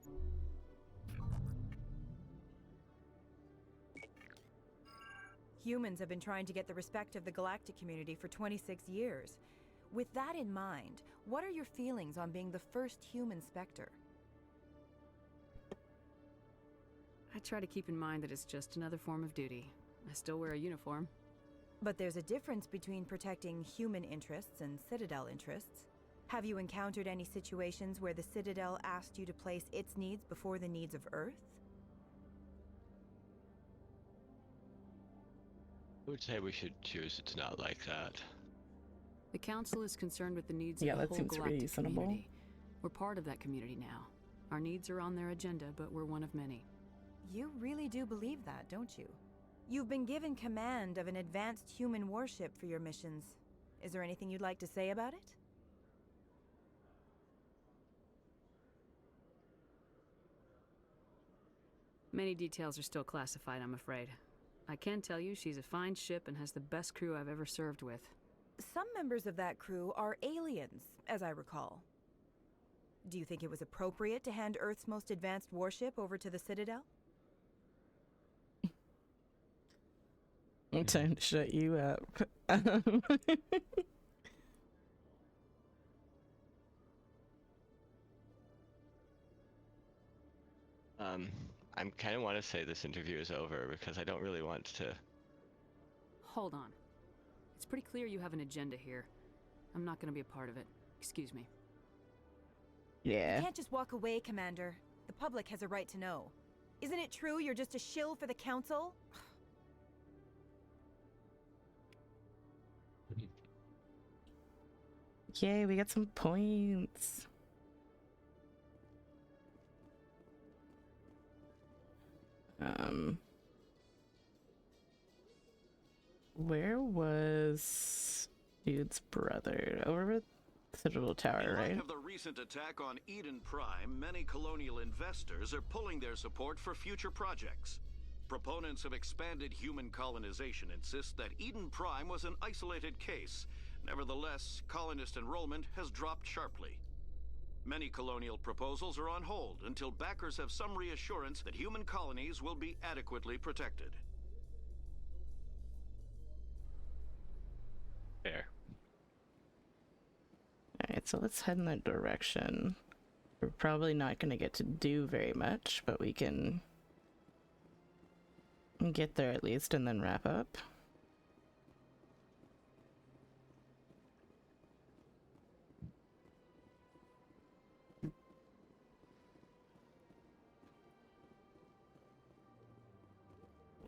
Humans have been trying to get the respect of the galactic community for 26 years. With that in mind, what are your feelings on being the first human Spectre? I try to keep in mind that it's just another form of duty. I still wear a uniform. But there's a difference between protecting human interests and Citadel interests. Have you encountered any situations where the Citadel asked you to place its needs before the needs of Earth? I would say we should choose it's not like that. The Council is concerned with the needs Yeah, of the that whole seems galactic reasonable. community. We're part of that community now. Our needs are on their agenda, but we're one of many. You really do believe that, don't you? You've been given command of an advanced human warship for your missions. Is there anything you'd like to say about it? Many details are still classified, I'm afraid. I can tell you she's a fine ship and has the best crew I've ever served with. Some members of that crew are aliens, as I recall. Do you think it was appropriate to hand Earth's most advanced warship over to the Citadel? Time to shut you up. I kind of want to say this interview is over because I don't really want to. Hold on. It's pretty clear you have an agenda here. I'm not gonna be a part of it. Excuse me. Yeah. You can't just walk away, Commander. The public has a right to know. Isn't it true you're just a shill for the Council? Yay, we got some points. Where was dude's brother? Over at Citadel Tower, In light right? of the recent attack on Eden Prime, many colonial investors are pulling their support for future projects. Proponents of expanded human colonization insist that Eden Prime was an isolated case. Nevertheless, colonist enrollment has dropped sharply. Many colonial proposals are on hold until backers have some reassurance that human colonies will be adequately protected. Fair. Alright, so let's head in that direction. We're probably not going to get to do very much, but we can get there at least and then wrap up.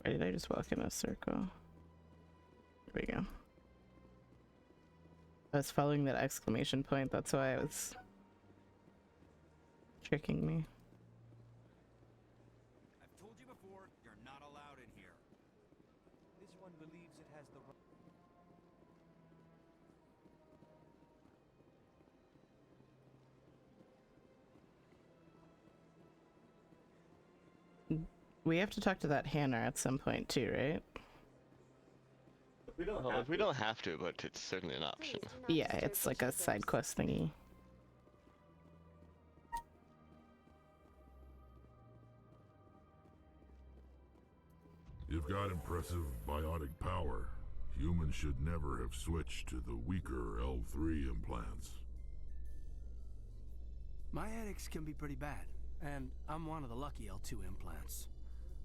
Why did I just walk in a circle? There we go. I was following that exclamation point, that's why it was tricking me. I've told you before, you're not allowed in here. This one believes it has the right. We have to talk to that Hannah at some point too, right? We don't have to, but it's certainly an option. Yeah, it's like a side quest thingy. You've got impressive biotic power. Humans should never have switched to the weaker L3 implants. My headaches can be pretty bad, and I'm one of the lucky L2 implants.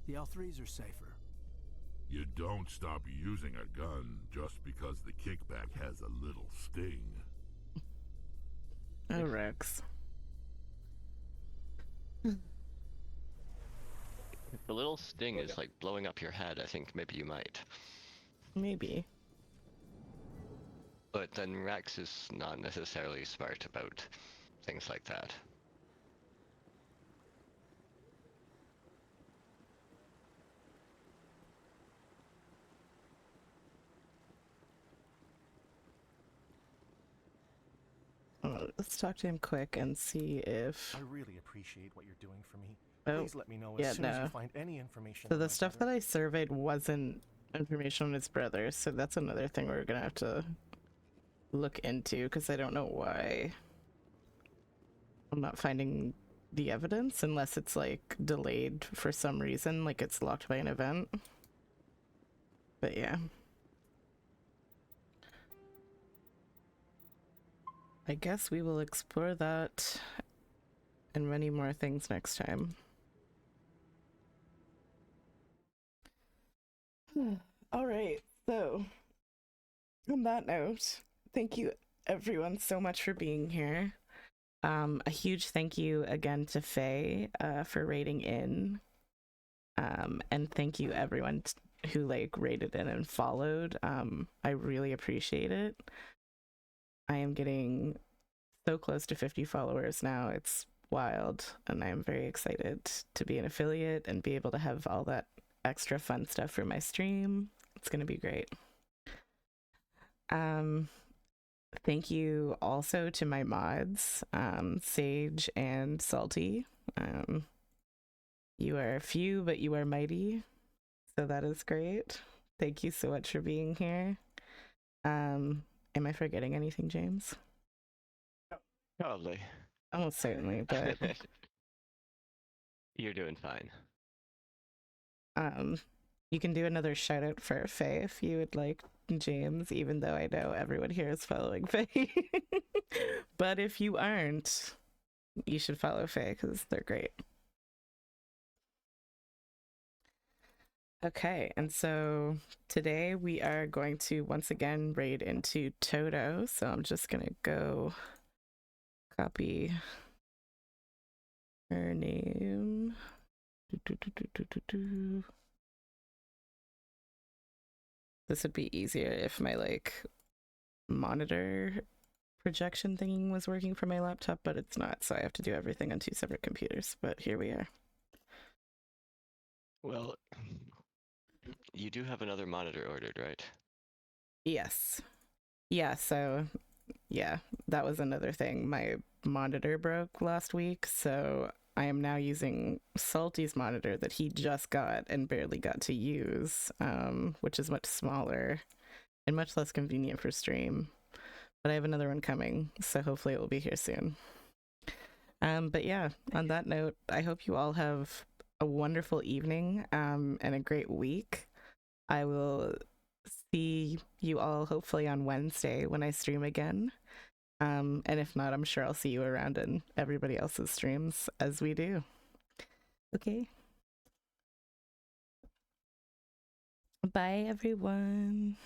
The L3s are safer. You don't stop using a gun just because the kickback has a little sting. Oh, Rex. If the little sting is like blowing up your head, I think maybe you might. Maybe. But then Rex is not necessarily smart about things like that. Let's talk to him quick and see if... I really appreciate what you're doing for me. Oh, Please let me know as soon as you find any information. So on the my stuff brother. that I surveyed wasn't information on his brother, so that's another thing we're gonna have to look into, because I don't know why I'm not finding the evidence, unless it's like delayed for some reason, like it's locked by an event. But yeah. I guess we will explore that and many more things next time. All right. So, on that note, thank you everyone so much for being here. A huge thank you again to Faye for rating in. And thank you everyone who like rated in and followed. I really appreciate it. I am getting so close to 50 followers now. It's wild, and I am very excited to be an affiliate and be able to have all that extra fun stuff for my stream. It's going to be great. Thank you also to my mods, Sage and Salty. You are few, but you are mighty. So that is great. Thank you so much for being here. Am I forgetting anything, James? Probably. Almost certainly, but you're doing fine. You can do another shout out for Faye if you would like, James, even though I know everyone here is following Faye. But if you aren't, you should follow Faye because they're great. Okay, and so today we are going to once again raid into Toto. So I'm just gonna go copy her name. This would be easier if my like monitor projection thing was working for my laptop, but it's not, so I have to do everything on 2 separate computers. But here we are. Well, you do have another monitor ordered, right? Yes. Yeah, so yeah, that was another thing. My monitor broke last week, so I am now using Salty's monitor that he just got and barely got to use, which is much smaller and much less convenient for stream. But I have another one coming, so hopefully it will be here soon. But yeah, on that note, I hope you all have a wonderful evening and a great week. I will see you all hopefully on Wednesday when I stream again. And if not, I'm sure I'll see you around in everybody else's streams as we do. Okay. Bye, everyone.